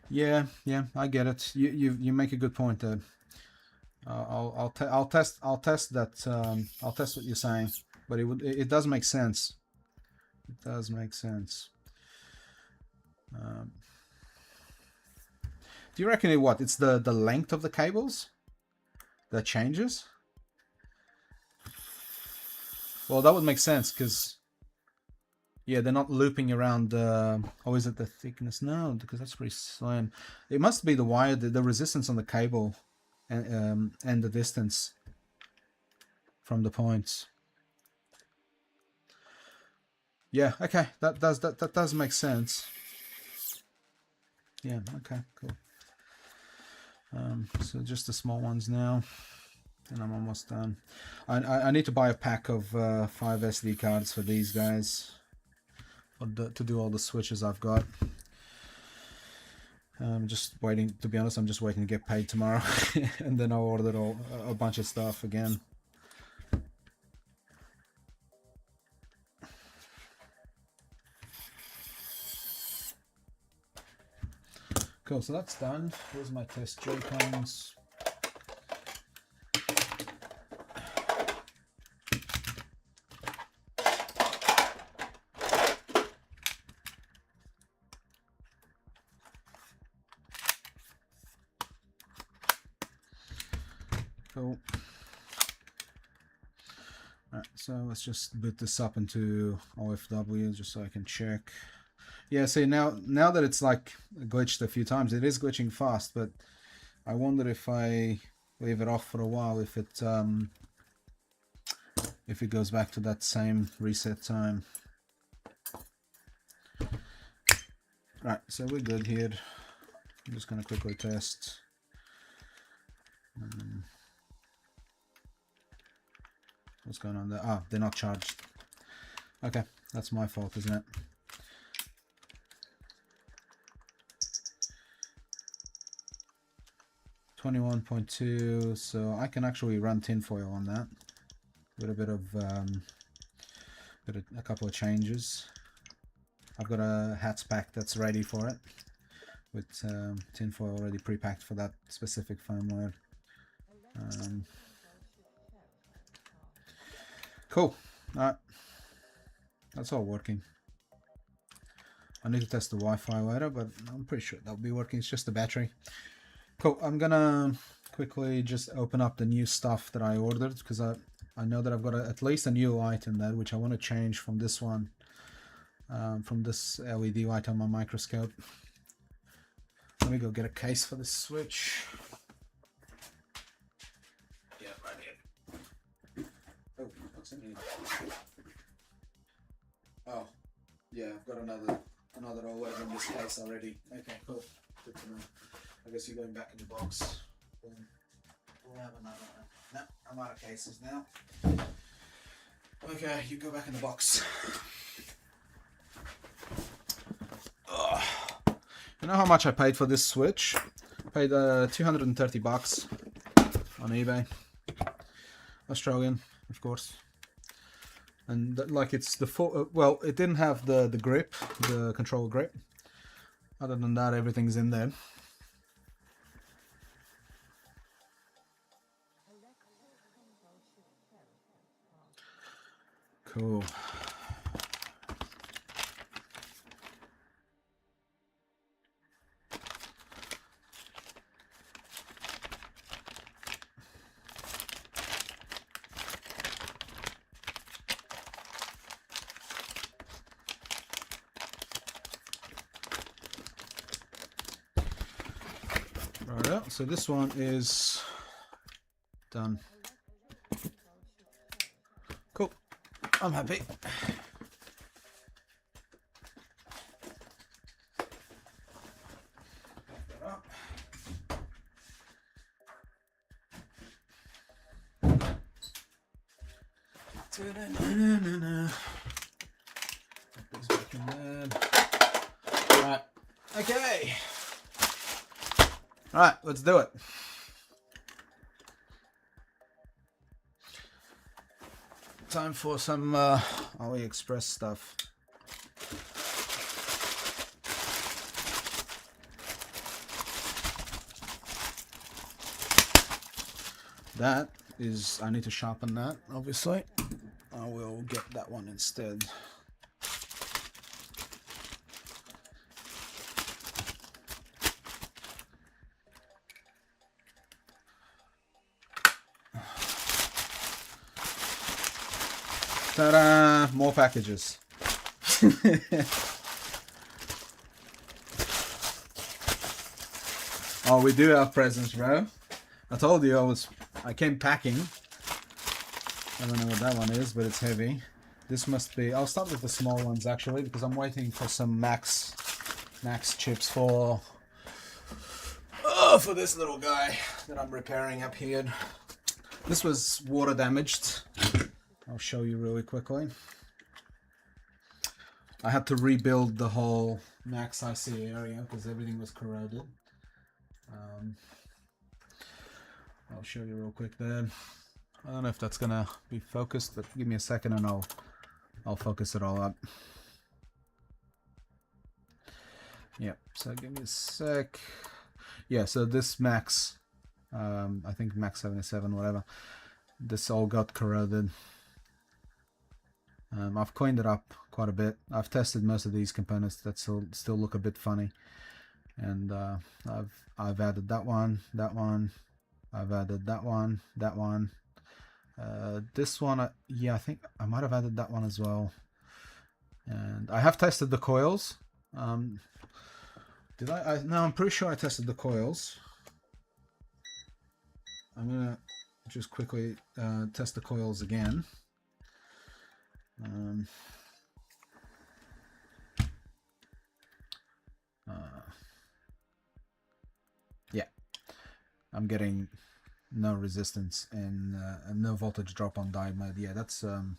Yeah, I get it. You make a good point there. I'll test that. I'll test what you're saying, but it does make sense. It does make sense. Do you reckon it's the length of the cables that changes? Well, that would make sense, because yeah, they're not looping around. Or is it the thickness? No, because that's pretty slim. It must be the wire, the resistance on the cable, and the distance from the points. Yeah, okay, that does make sense. Yeah, okay, cool. So just the small ones now, and I'm almost done. I need to buy a pack of 5 SD cards for these guys, to do all the switches I've got. I'm just waiting, to be honest, I'm just waiting to get paid tomorrow, and then I'll order a bunch of stuff again. Cool, so that's done. Here's my test Joy-Cons. Cool. Alright, so let's just boot this up into OFW just so I can check. Yeah, see, now that it's like glitched a few times, it is glitching fast, but I wonder if I leave it off for a while, if it goes back to that same reset time. Right, so we're good here. I'm just gonna quickly test. What's going on there? Ah, they're not charged. Okay, that's my fault, isn't it? $21.2, so I can actually run tinfoil on that with a bit of a couple of changes. I've got a hats pack that's ready for it, with tinfoil already pre-packed for that specific firmware. Cool. Alright, that's all working. I need to test the Wi-Fi later, but I'm pretty sure that'll be working. It's just the battery. Cool. I'm gonna quickly just open up the new stuff that I ordered, because I know that I've got at least a new light in there, which I want to change from this one, from this LED light on my microscope. Let me go get a case for this switch. Yeah, right here. Oh, what's in here? Oh, yeah, I've got another OLED in this case already. Okay, cool. Good to know. I guess you're going back in the box. We'll have another one. No, I'm out of cases now. Okay, you go back in the box. Ugh. You know how much I paid for this switch? I paid $230 on eBay. Australian, of course. And like, it's the full, well, it didn't have the grip, the control grip. Other than that, everything's in there. Cool. Right, so this one is done. Cool. I'm happy. Right. Okay. All right, let's do it. Time for some Aliexpress stuff. That is, I need to sharpen that, obviously. I will get that one instead. Ta-da! More packages. Oh, we do have presents, bro. I told you I came packing. I don't know what that one is, but it's heavy. This must be, I'll start with the small ones actually, because I'm waiting for some max chips for this little guy that I'm repairing up here. This was water damaged. I'll show you really quickly. I had to rebuild the whole max IC area because everything was corroded. I'll show you real quick there. I don't know if that's gonna be focused, but give me a second and I'll focus it all up. Yeah, so give me a sec. Yeah, so this max, I think max 77, whatever, this all got corroded. I've cleaned it up quite a bit. I've tested most of these components that still look a bit funny, and I've added that one, I've added that one, this one, yeah, I think I might have added that one as well. And I have tested the coils. Did I? No, I'm pretty sure I tested the coils. I'm gonna just quickly test the coils again. Yeah, I'm getting no resistance and no voltage drop on diode mode. Yeah, that's 100%.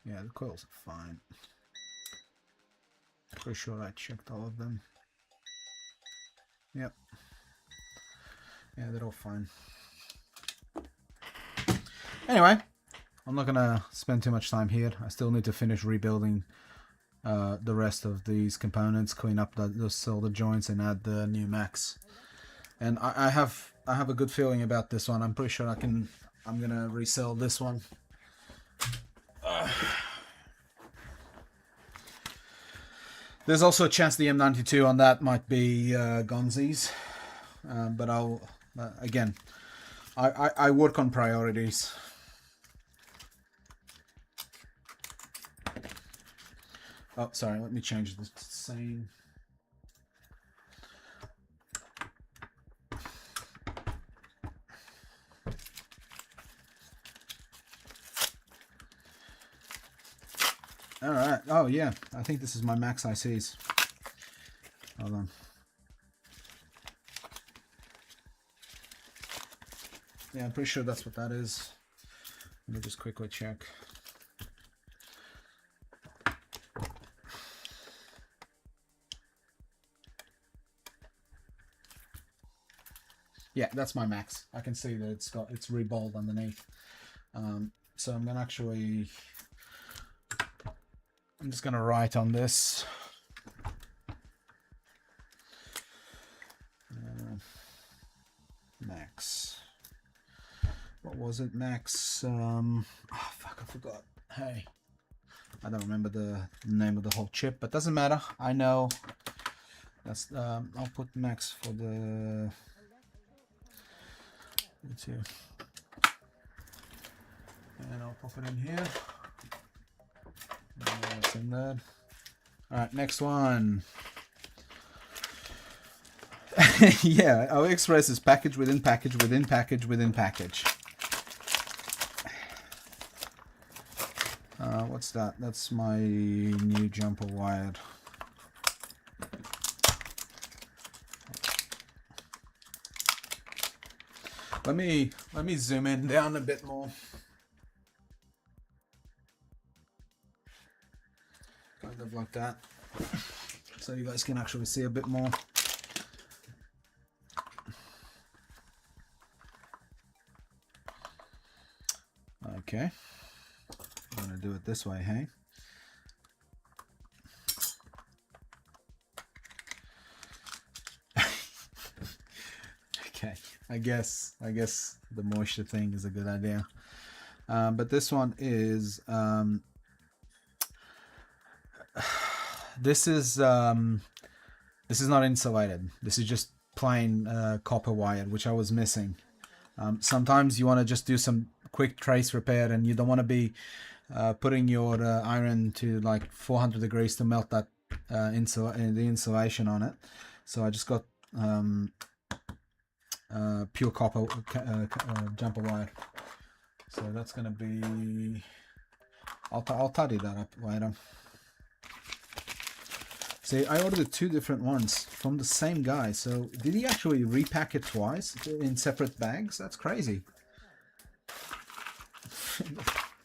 Yeah, the coils are fine. Pretty sure I checked all of them. Yep. Yeah, they're all fine. Anyway, I'm not gonna spend too much time here. I still need to finish rebuilding the rest of these components, clean up the solder joints, and add the new max. And I have a good feeling about this one. I'm pretty sure I can I'm gonna resell this one. There's also a chance the M92 on that might be Gonzi's, but I'll again, I work on priorities. Oh, sorry, let me change this to same. All right. Oh, yeah. I think this is my max ICs. Hold on. Yeah, I'm pretty sure that's what that is. Let me just quickly check. Yeah, that's my max. I can see that it's reballed underneath. So I'm gonna actually. I'm just gonna write on this. Max. What was it? Max. Oh fuck! I forgot. Hey, I don't remember the name of the whole chip, but doesn't matter. I know. That's. I'll put max for the. Two. And I'll pop it in here. That's in there. All right, next one. Yeah, Aliexpress is package within package within package within package. What's that? That's my new jumper wired. Let me zoom in down a bit more. Kind of like that, so you guys can actually see a bit more. Okay, I'm gonna do it this way, hey? Okay, I guess the moisture thing is a good idea, but this one is this is not insulated. This is just plain copper wired, which I was missing. Sometimes you want to just do some quick trace repair, and you don't want to be putting your iron to like 400 degrees to melt that the insulation on it. So I just got pure copper jumper wire. So that's gonna be. I'll tidy that up later. See, I ordered two different ones from the same guy. So did he actually repack it twice in separate bags? That's crazy.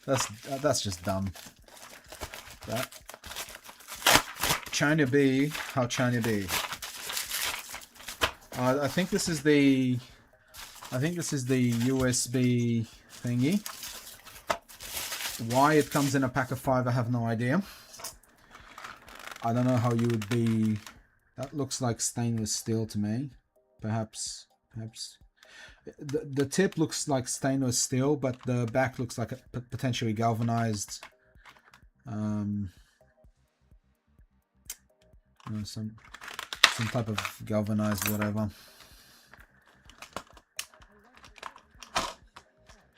that's just dumb. That China B, how China B. I think this is the USB thingy. Why it comes in a pack of 5, I have no idea. I don't know how you would be. That looks like stainless steel to me. Perhaps the tip looks like stainless steel, but the back looks like a potentially galvanized. You know, some type of galvanized whatever.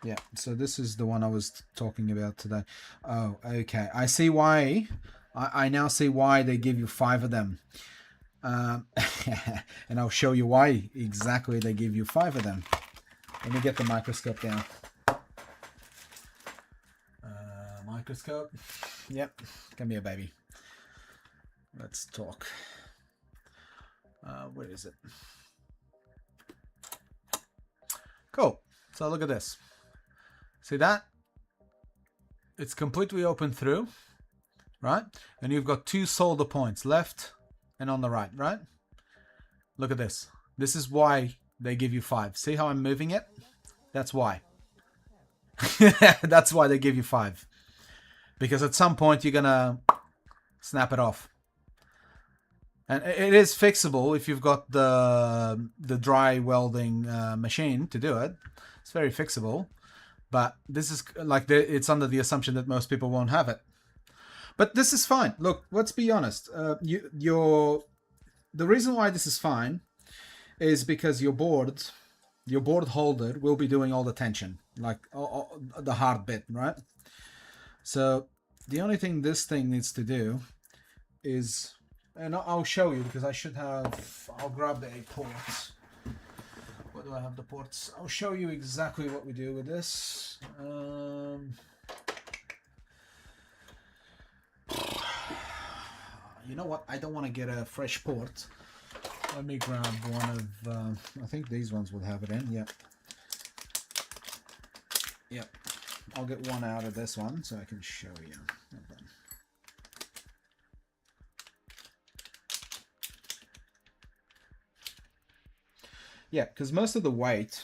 Yeah, so this is the one I was talking about today. Oh, okay. I see why. I now see why they give you 5 of them. And I'll show you why exactly they give you 5 of them. Let me get the microscope down. Microscope. Yep, come here, baby. Let's talk. Where is it? Cool. So look at this. See that? It's completely open through, right? And you've got 2 solder points, left and on the right, right? Look at this. This is why they give you 5. See how I'm moving it? That's why. That's why they give you 5. Because at some point you're gonna snap it off. And it is fixable if you've got the dry welding machine to do it. It's very fixable. But this is like it's under the assumption that most people won't have it. But this is fine. Look, let's be honest. The reason why this is fine is because your board holder will be doing all the tension, like all the hard bit, right? So the only thing this thing needs to do is, and I'll show you because I should have, I'll grab the 8 ports. Where do I have the ports? I'll show you exactly what we do with this. You know what? I don't want to get a fresh port. Let me grab one of, I think these ones will have it in. Yep. Yep. I'll get one out of this one so I can show you. Yeah, because most of the weight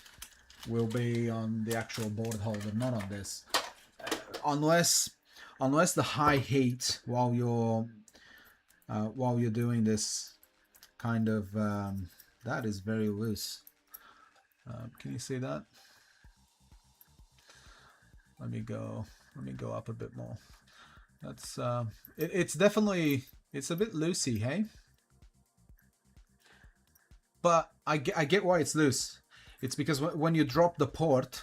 will be on the actual board holder, not on this. Unless the high heat while you're doing this kind of that is very loose. Can you see that? Let me go up a bit more. That's it's definitely, it's a bit loosey, hey? But I get why it's loose. It's because when you drop the port,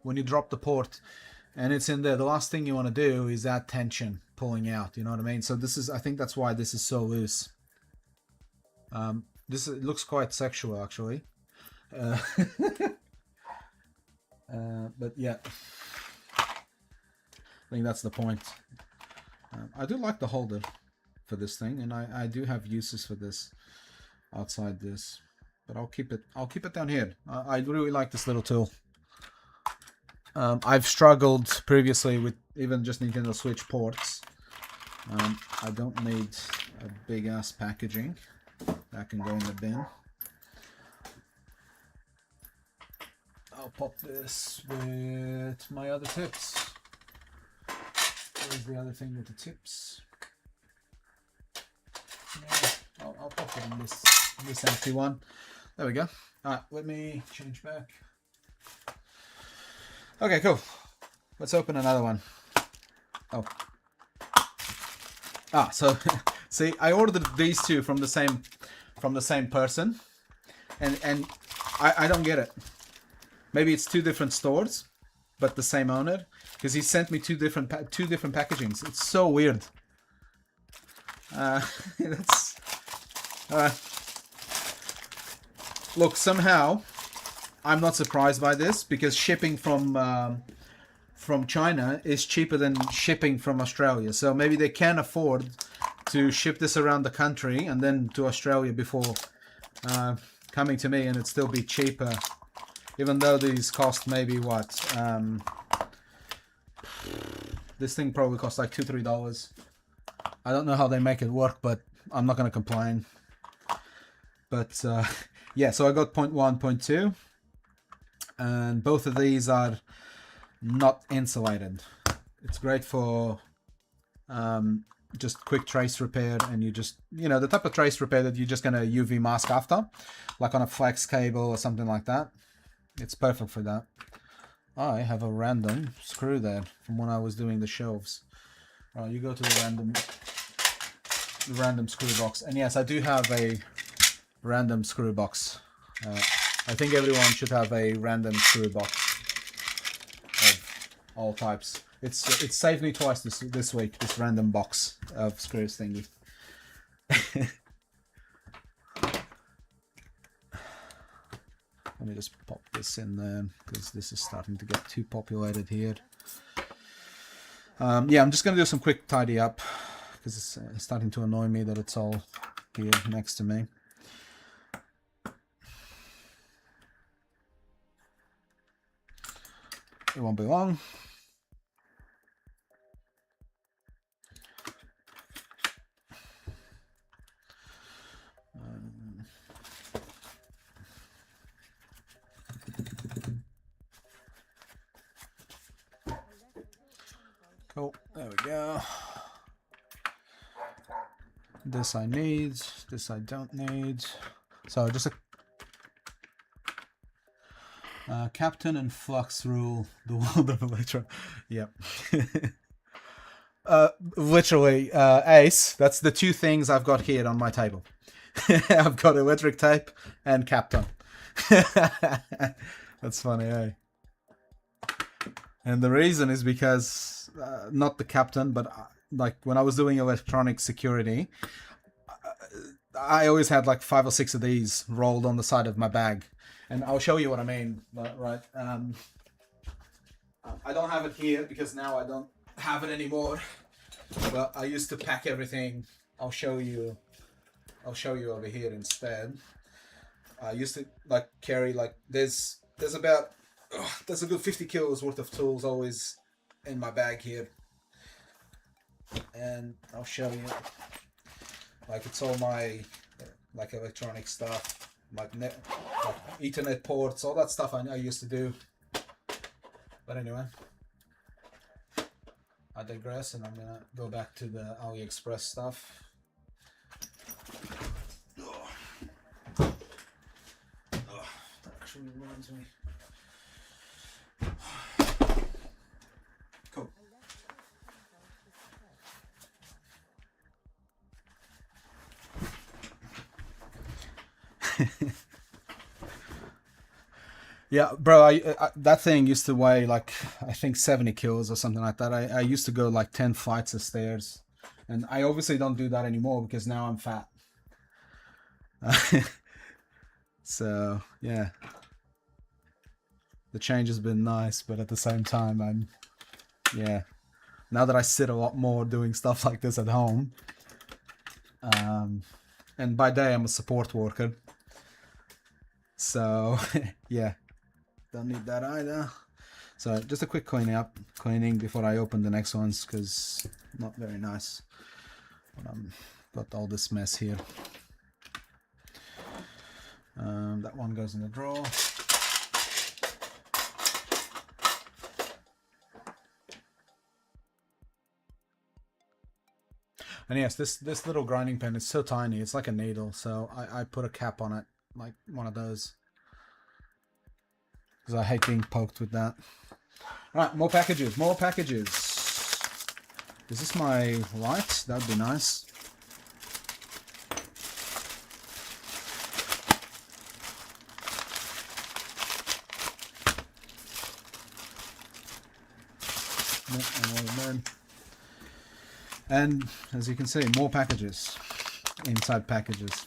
and it's in there, the last thing you want to do is add tension pulling out, you know what I mean? So this is, I think that's why this is so loose. It looks quite sexual actually. But yeah, I think that's the point. I do like the holder for this thing, and I do have uses for this outside this, but I'll keep it down here. I really like this little tool. I've struggled previously with even just Nintendo Switch ports. I don't need a big ass packaging that can go in the bin. I'll pop this with my other tips. Where's the other thing with the tips? Yeah, I'll pop it in this empty one. There we go. Alright, let me change back. Okay, cool. Let's open another one. Oh. So see, I ordered these two from the same person, and I don't get it. Maybe it's two different stores, but the same owner, because he sent me two different packagings. It's so weird. That's look, somehow I'm not surprised by this, because shipping from China is cheaper than shipping from Australia. So maybe they can afford to ship this around the country and then to Australia before coming to me, and it'd still be cheaper, even though these cost maybe what, this thing probably costs like $2-3. I don't know how they make it work, but I'm not gonna complain. But yeah, so I got 0.1, 0.2, and both of these are not insulated. It's great for just quick trace repair, and you just, you know, the type of trace repair that you're just gonna UV mask after, like on a flex cable or something like that. It's perfect for that. I have a random screw there from when I was doing the shelves. Right, you go to the random screw box, and yes, I do have a random screw box. I think everyone should have a random screw box of all types. It's saved me twice this week, this random box of screws thingy. Let me just pop this in there, because this is starting to get too populated here. Yeah, I'm just going to do some quick tidy up, because it's starting to annoy me that it's all here next to me. It won't be long. Cool, there we go. This I need, this I don't need. So just Captain and Flux rule the world of Electro. Yep. Literally, Ace. That's the two things I've got here on my table. I've got electric tape and Captain. That's funny, eh? And the reason is because, not the Captain, but like when I was doing electronic security, I always had like 5 or 6 of these rolled on the side of my bag. And I'll show you what I mean, right? I don't have it here because now I don't have it anymore. But I used to pack everything. I'll show you over here instead. I used to like carry like there's about there's a good 50 kilos worth of tools always in my bag here. And I'll show you. Like it's all my like electronic stuff, like Ethernet ports, all that stuff I used to do. But anyway, I digress, and I'm gonna go back to the Aliexpress stuff. That actually reminds me. Cool. Yeah, bro, I that thing used to weigh like I think 70 kilos or something like that. I used to go like 10 flights of stairs, and I obviously don't do that anymore because now I'm fat. So yeah, the change has been nice, but at the same time, yeah. Now that I sit a lot more doing stuff like this at home, and by day I'm a support worker, so yeah. Don't need that either. So just a quick cleaning before I open the next ones, because not very nice. Got all this mess here. That one goes in the drawer. And yes, this little grinding pen is so tiny, it's like a needle, so I put a cap on it, like one of those. Because I hate being poked with that. Alright, more packages, more packages. Is this my light? That would be nice. And as you can see, more packages. Inside packages.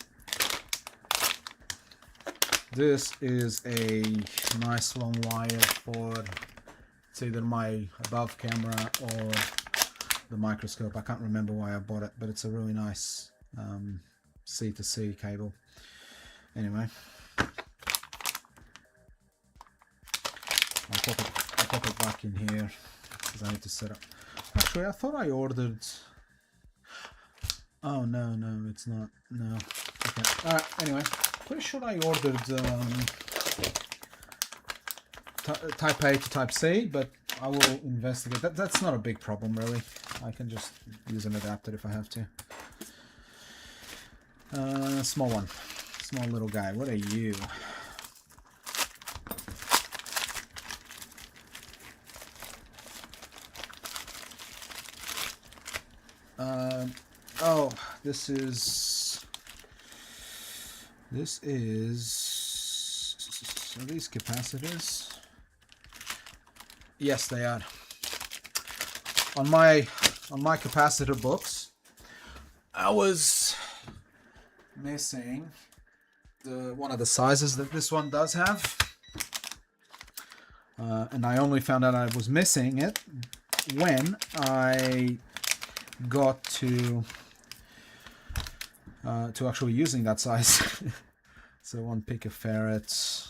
This is a nice long wire for it's either my above camera or the microscope. I can't remember why I bought it, but it's a really nice C to C cable. Anyway, I'll pop it back in here because I need to set up. Actually, I thought I ordered. Oh no, it's not. No. Okay. All right. Anyway. Pretty sure I ordered Type A to Type C, but I will investigate. That's not a big problem, really. I can just use an adapter if I have to. Small one. Small little guy. What are you? Oh, this is... Are these capacitors? Yes, they are. On my capacitor books, I was missing one of the sizes that this one does have, and I only found out I was missing it when I got to actually using that size. So 1 picofarad.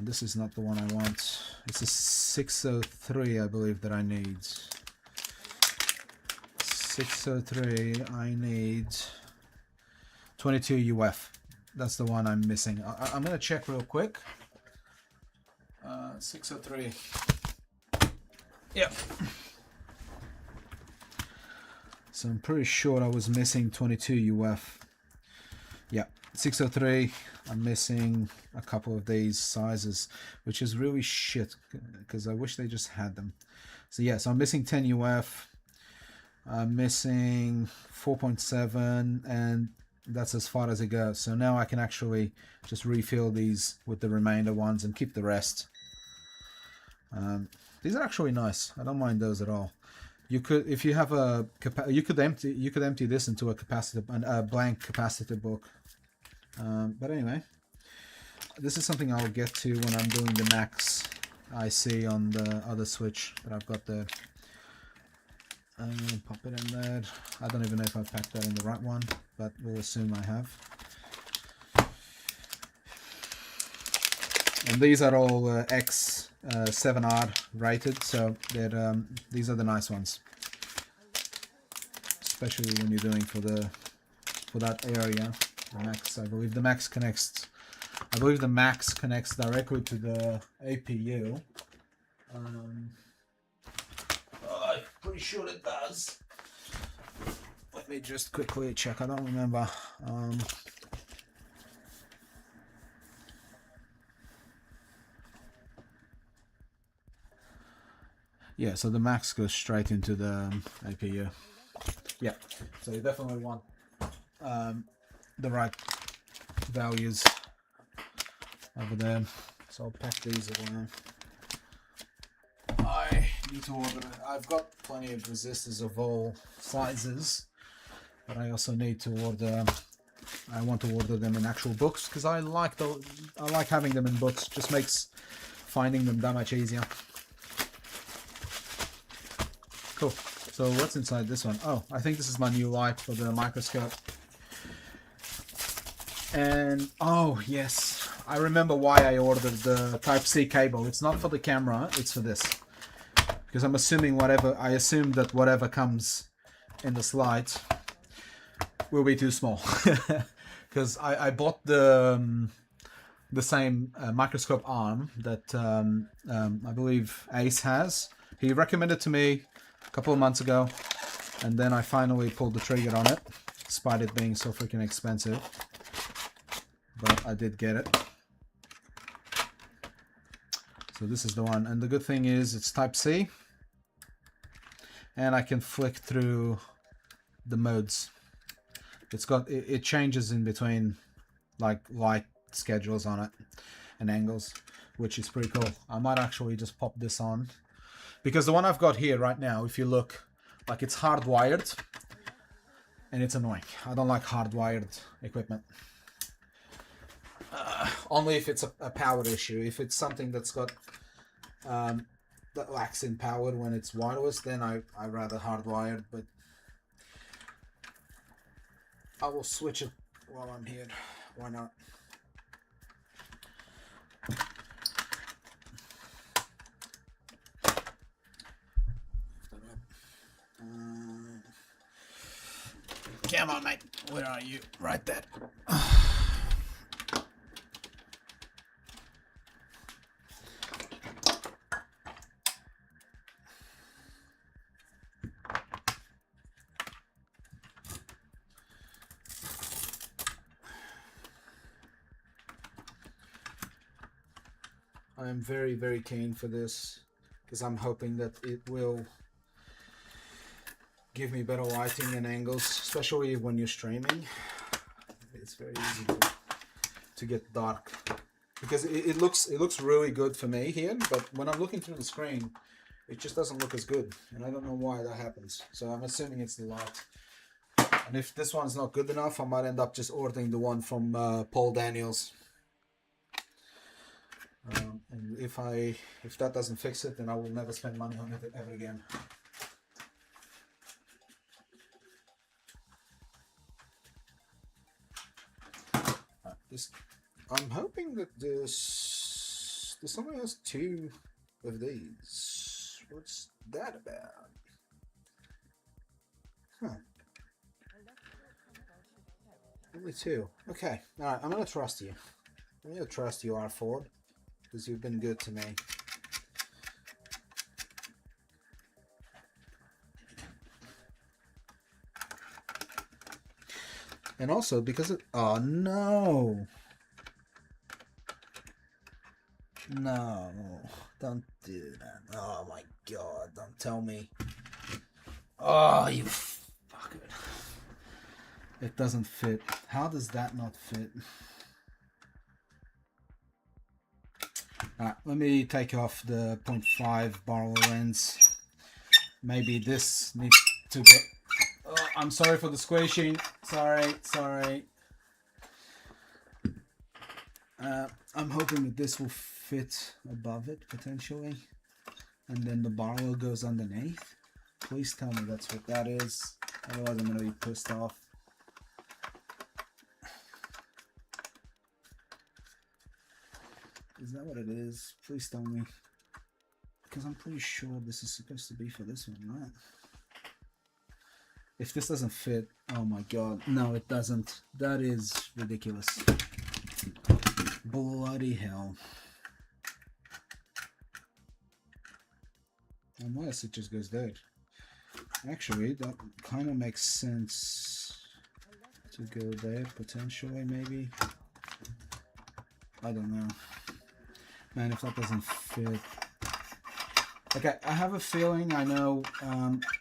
This is not the one I want. It's a 603, I believe, that I need. 603, I need 22 UF. That's the one I'm missing. I'm gonna check real quick. 603. Yep. So I'm pretty sure I was missing 22 UF. Yeah, 603. I'm missing a couple of these sizes, which is really shit because I wish they just had them. So yeah, so I'm missing 10 UF. I'm missing 4.7, and that's as far as it goes. So now I can actually just refill these with the remainder ones and keep the rest. These are actually nice. I don't mind those at all. You could, if you have a, you could empty this into a blank capacitor book. But anyway, this is something I'll get to when I'm doing the max IC on the other switch that I've got there. Pop it in there. I don't even know if I've packed that in the right one, but we'll assume I have. And these are all X7R rated, so they're these are the nice ones, especially when you're doing for that area. The max, I believe the max connects. I believe the max connects directly to the APU. I'm pretty sure it does. Let me just quickly check. I don't remember. Yeah, so the max goes straight into the APU. Yeah, so you definitely want the right values over there. So I'll pack these away. I need to order. I've got plenty of resistors of all sizes, but I also need to order. I want to order them in actual books because I like having them in books. Just makes finding them that much easier. Cool. So what's inside this one? Oh, I think this is my new light for the microscope. And oh yes, I remember why I ordered the Type-C cable. It's not for the camera, it's for this. Because I'm assuming I assume that whatever comes in the slides will be too small. Because I bought the same microscope arm that I believe Ace has. He recommended to me a couple of months ago, and then I finally pulled the trigger on it, despite it being so freaking expensive. But I did get it. So this is the one, and the good thing is it's Type-C, and I can flick through the modes. It changes in between, like light schedules on it and angles, which is pretty cool. I might actually just pop this on, because the one I've got here right now, if you look, like it's hardwired, and it's annoying. I don't like hardwired equipment. Only if it's a power issue. If it's something that's got that lacks in power when it's wireless, then I rather hardwired. But I will switch it while I'm here. Why not? Come on, mate. Where are you? Right there. I am very, very keen for this because I'm hoping that it will give me better lighting and angles, especially when you're streaming. It's very easy to get dark because it looks really good for me here, but when I'm looking through the screen, it just doesn't look as good, and I don't know why that happens. So I'm assuming it's the light. And if this one's not good enough, I might end up just ordering the one from Paul Daniels. And if that doesn't fix it, then I will never spend money on it ever again. I'm hoping that this only has 2 of these. What's that about? Huh. Only 2. Okay. Alright, I'm gonna trust you. I'm gonna trust you, R4, because you've been good to me. And also because it, oh no, no, don't do that. Oh my god, don't tell me. Oh, you fucker. It doesn't fit. How does that not fit? Alright, let me take off the 0.5 barrel lens. Maybe this needs to get... Oh, I'm sorry for the squishing. Sorry. I'm hoping that this will fit above it, potentially. And then the barrel goes underneath. Please tell me that's what that is. Otherwise I'm going to be pissed off. Is that what it is? Please tell me. Because I'm pretty sure this is supposed to be for this one, right? If this doesn't fit, oh my god. No, it doesn't. That is ridiculous. Bloody hell. Unless it just goes dead. Actually, that kind of makes sense to go there, potentially, maybe. I don't know. Man, if that doesn't fit... Okay, I have a feeling I know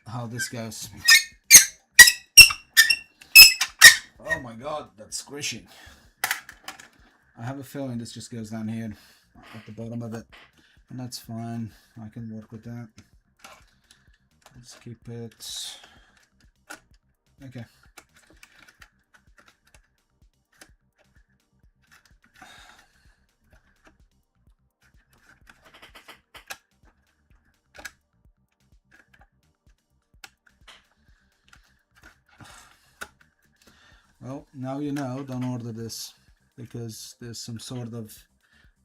how this goes. Oh my god, that's squishing. I have a feeling this just goes down here at the bottom of it. And that's fine. I can work with that. Let's keep it... Okay. Well, now you know, don't order this, because there's some sort of,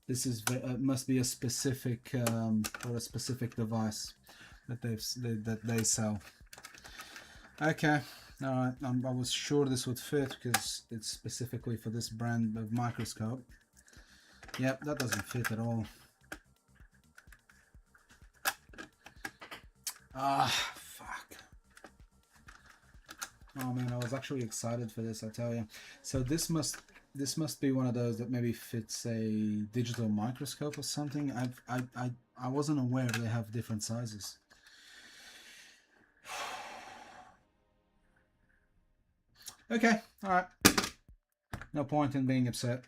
this is must be a specific or a specific device that they sell. Okay, all right. I was sure this would fit because it's specifically for this brand of microscope. Yep, that doesn't fit at all. Ah, fuck. Oh man, I was actually excited for this, I tell you. So this must be one of those that maybe fits a digital microscope or something. I wasn't aware they have different sizes. Okay, all right. No point in being upset.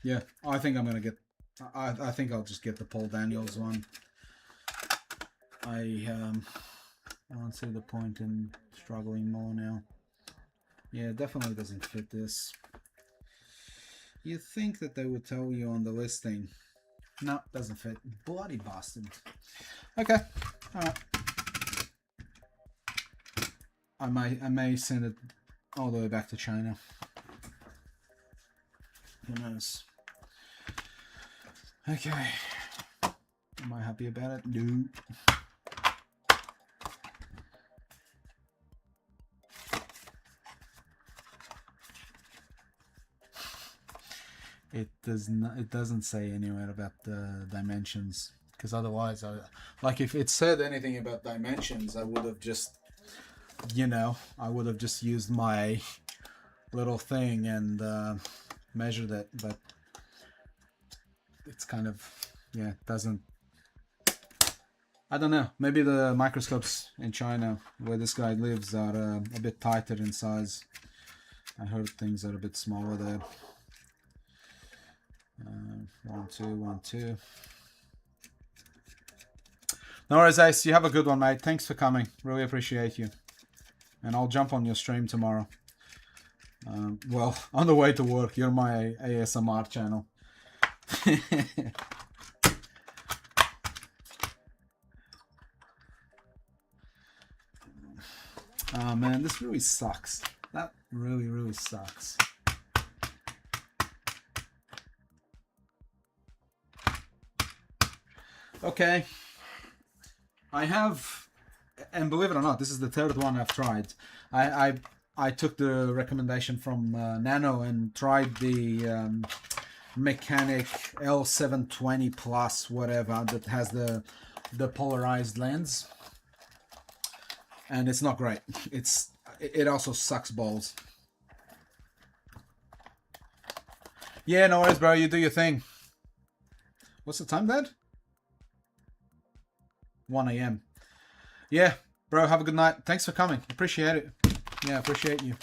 Yeah, I think I'm gonna get. I think I'll just get the Paul Daniels one. I don't see the point in struggling more now. Yeah, definitely doesn't fit this. You'd think that they would tell you on the listing. No, doesn't fit. Bloody bastard. Okay, all right. I may send it all the way back to China. Who knows? Okay. Am I happy about it? No. It does not. It doesn't say anywhere about the dimensions, because otherwise, like if it said anything about dimensions, I would have just, you know, I would have just used my little thing and measured it. But it's kind of, yeah, it doesn't. I don't know. Maybe the microscopes in China, where this guy lives, are a bit tighter in size. I heard things are a bit smaller there. 1, 2, 1, 2. No worries, Ace. You have a good one, mate. Thanks for coming. Really appreciate you. And I'll jump on your stream tomorrow. Well, on the way to work. You're my ASMR channel. Oh man, this really sucks. That really sucks. Okay, I have, and believe it or not, this is the third one I've tried. I took the recommendation from Nano and tried the Mechanic L720 Plus, whatever, that has the polarized lens. and it's not great. It also sucks balls. Yeah, no worries, bro. You do your thing. What's the time, Dad? 1 a.m. Yeah, bro. Have a good night. Thanks for coming. Appreciate it. Yeah, appreciate you.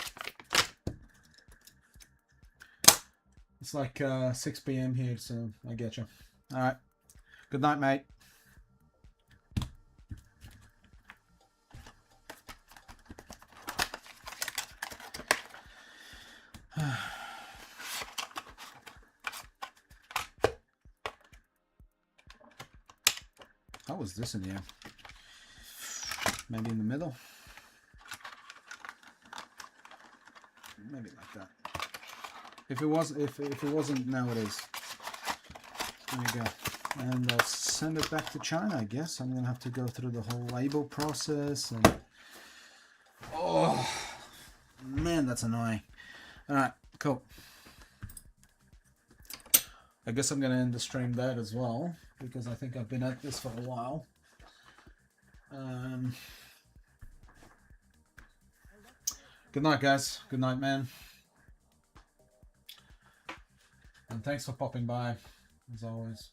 It's like 6 p.m. here, so I get you. All right. Good night, mate. How was this in here? Maybe in the middle? Maybe like that. If it wasn't, now it is. There you go. And I'll send it back to China, I guess. I'm gonna have to go through the whole label process and oh man, that's annoying. Alright, cool. I guess I'm gonna end the stream there as well, because I think I've been at this for a while. Good night, guys. Good night, man. And thanks for popping by, as always.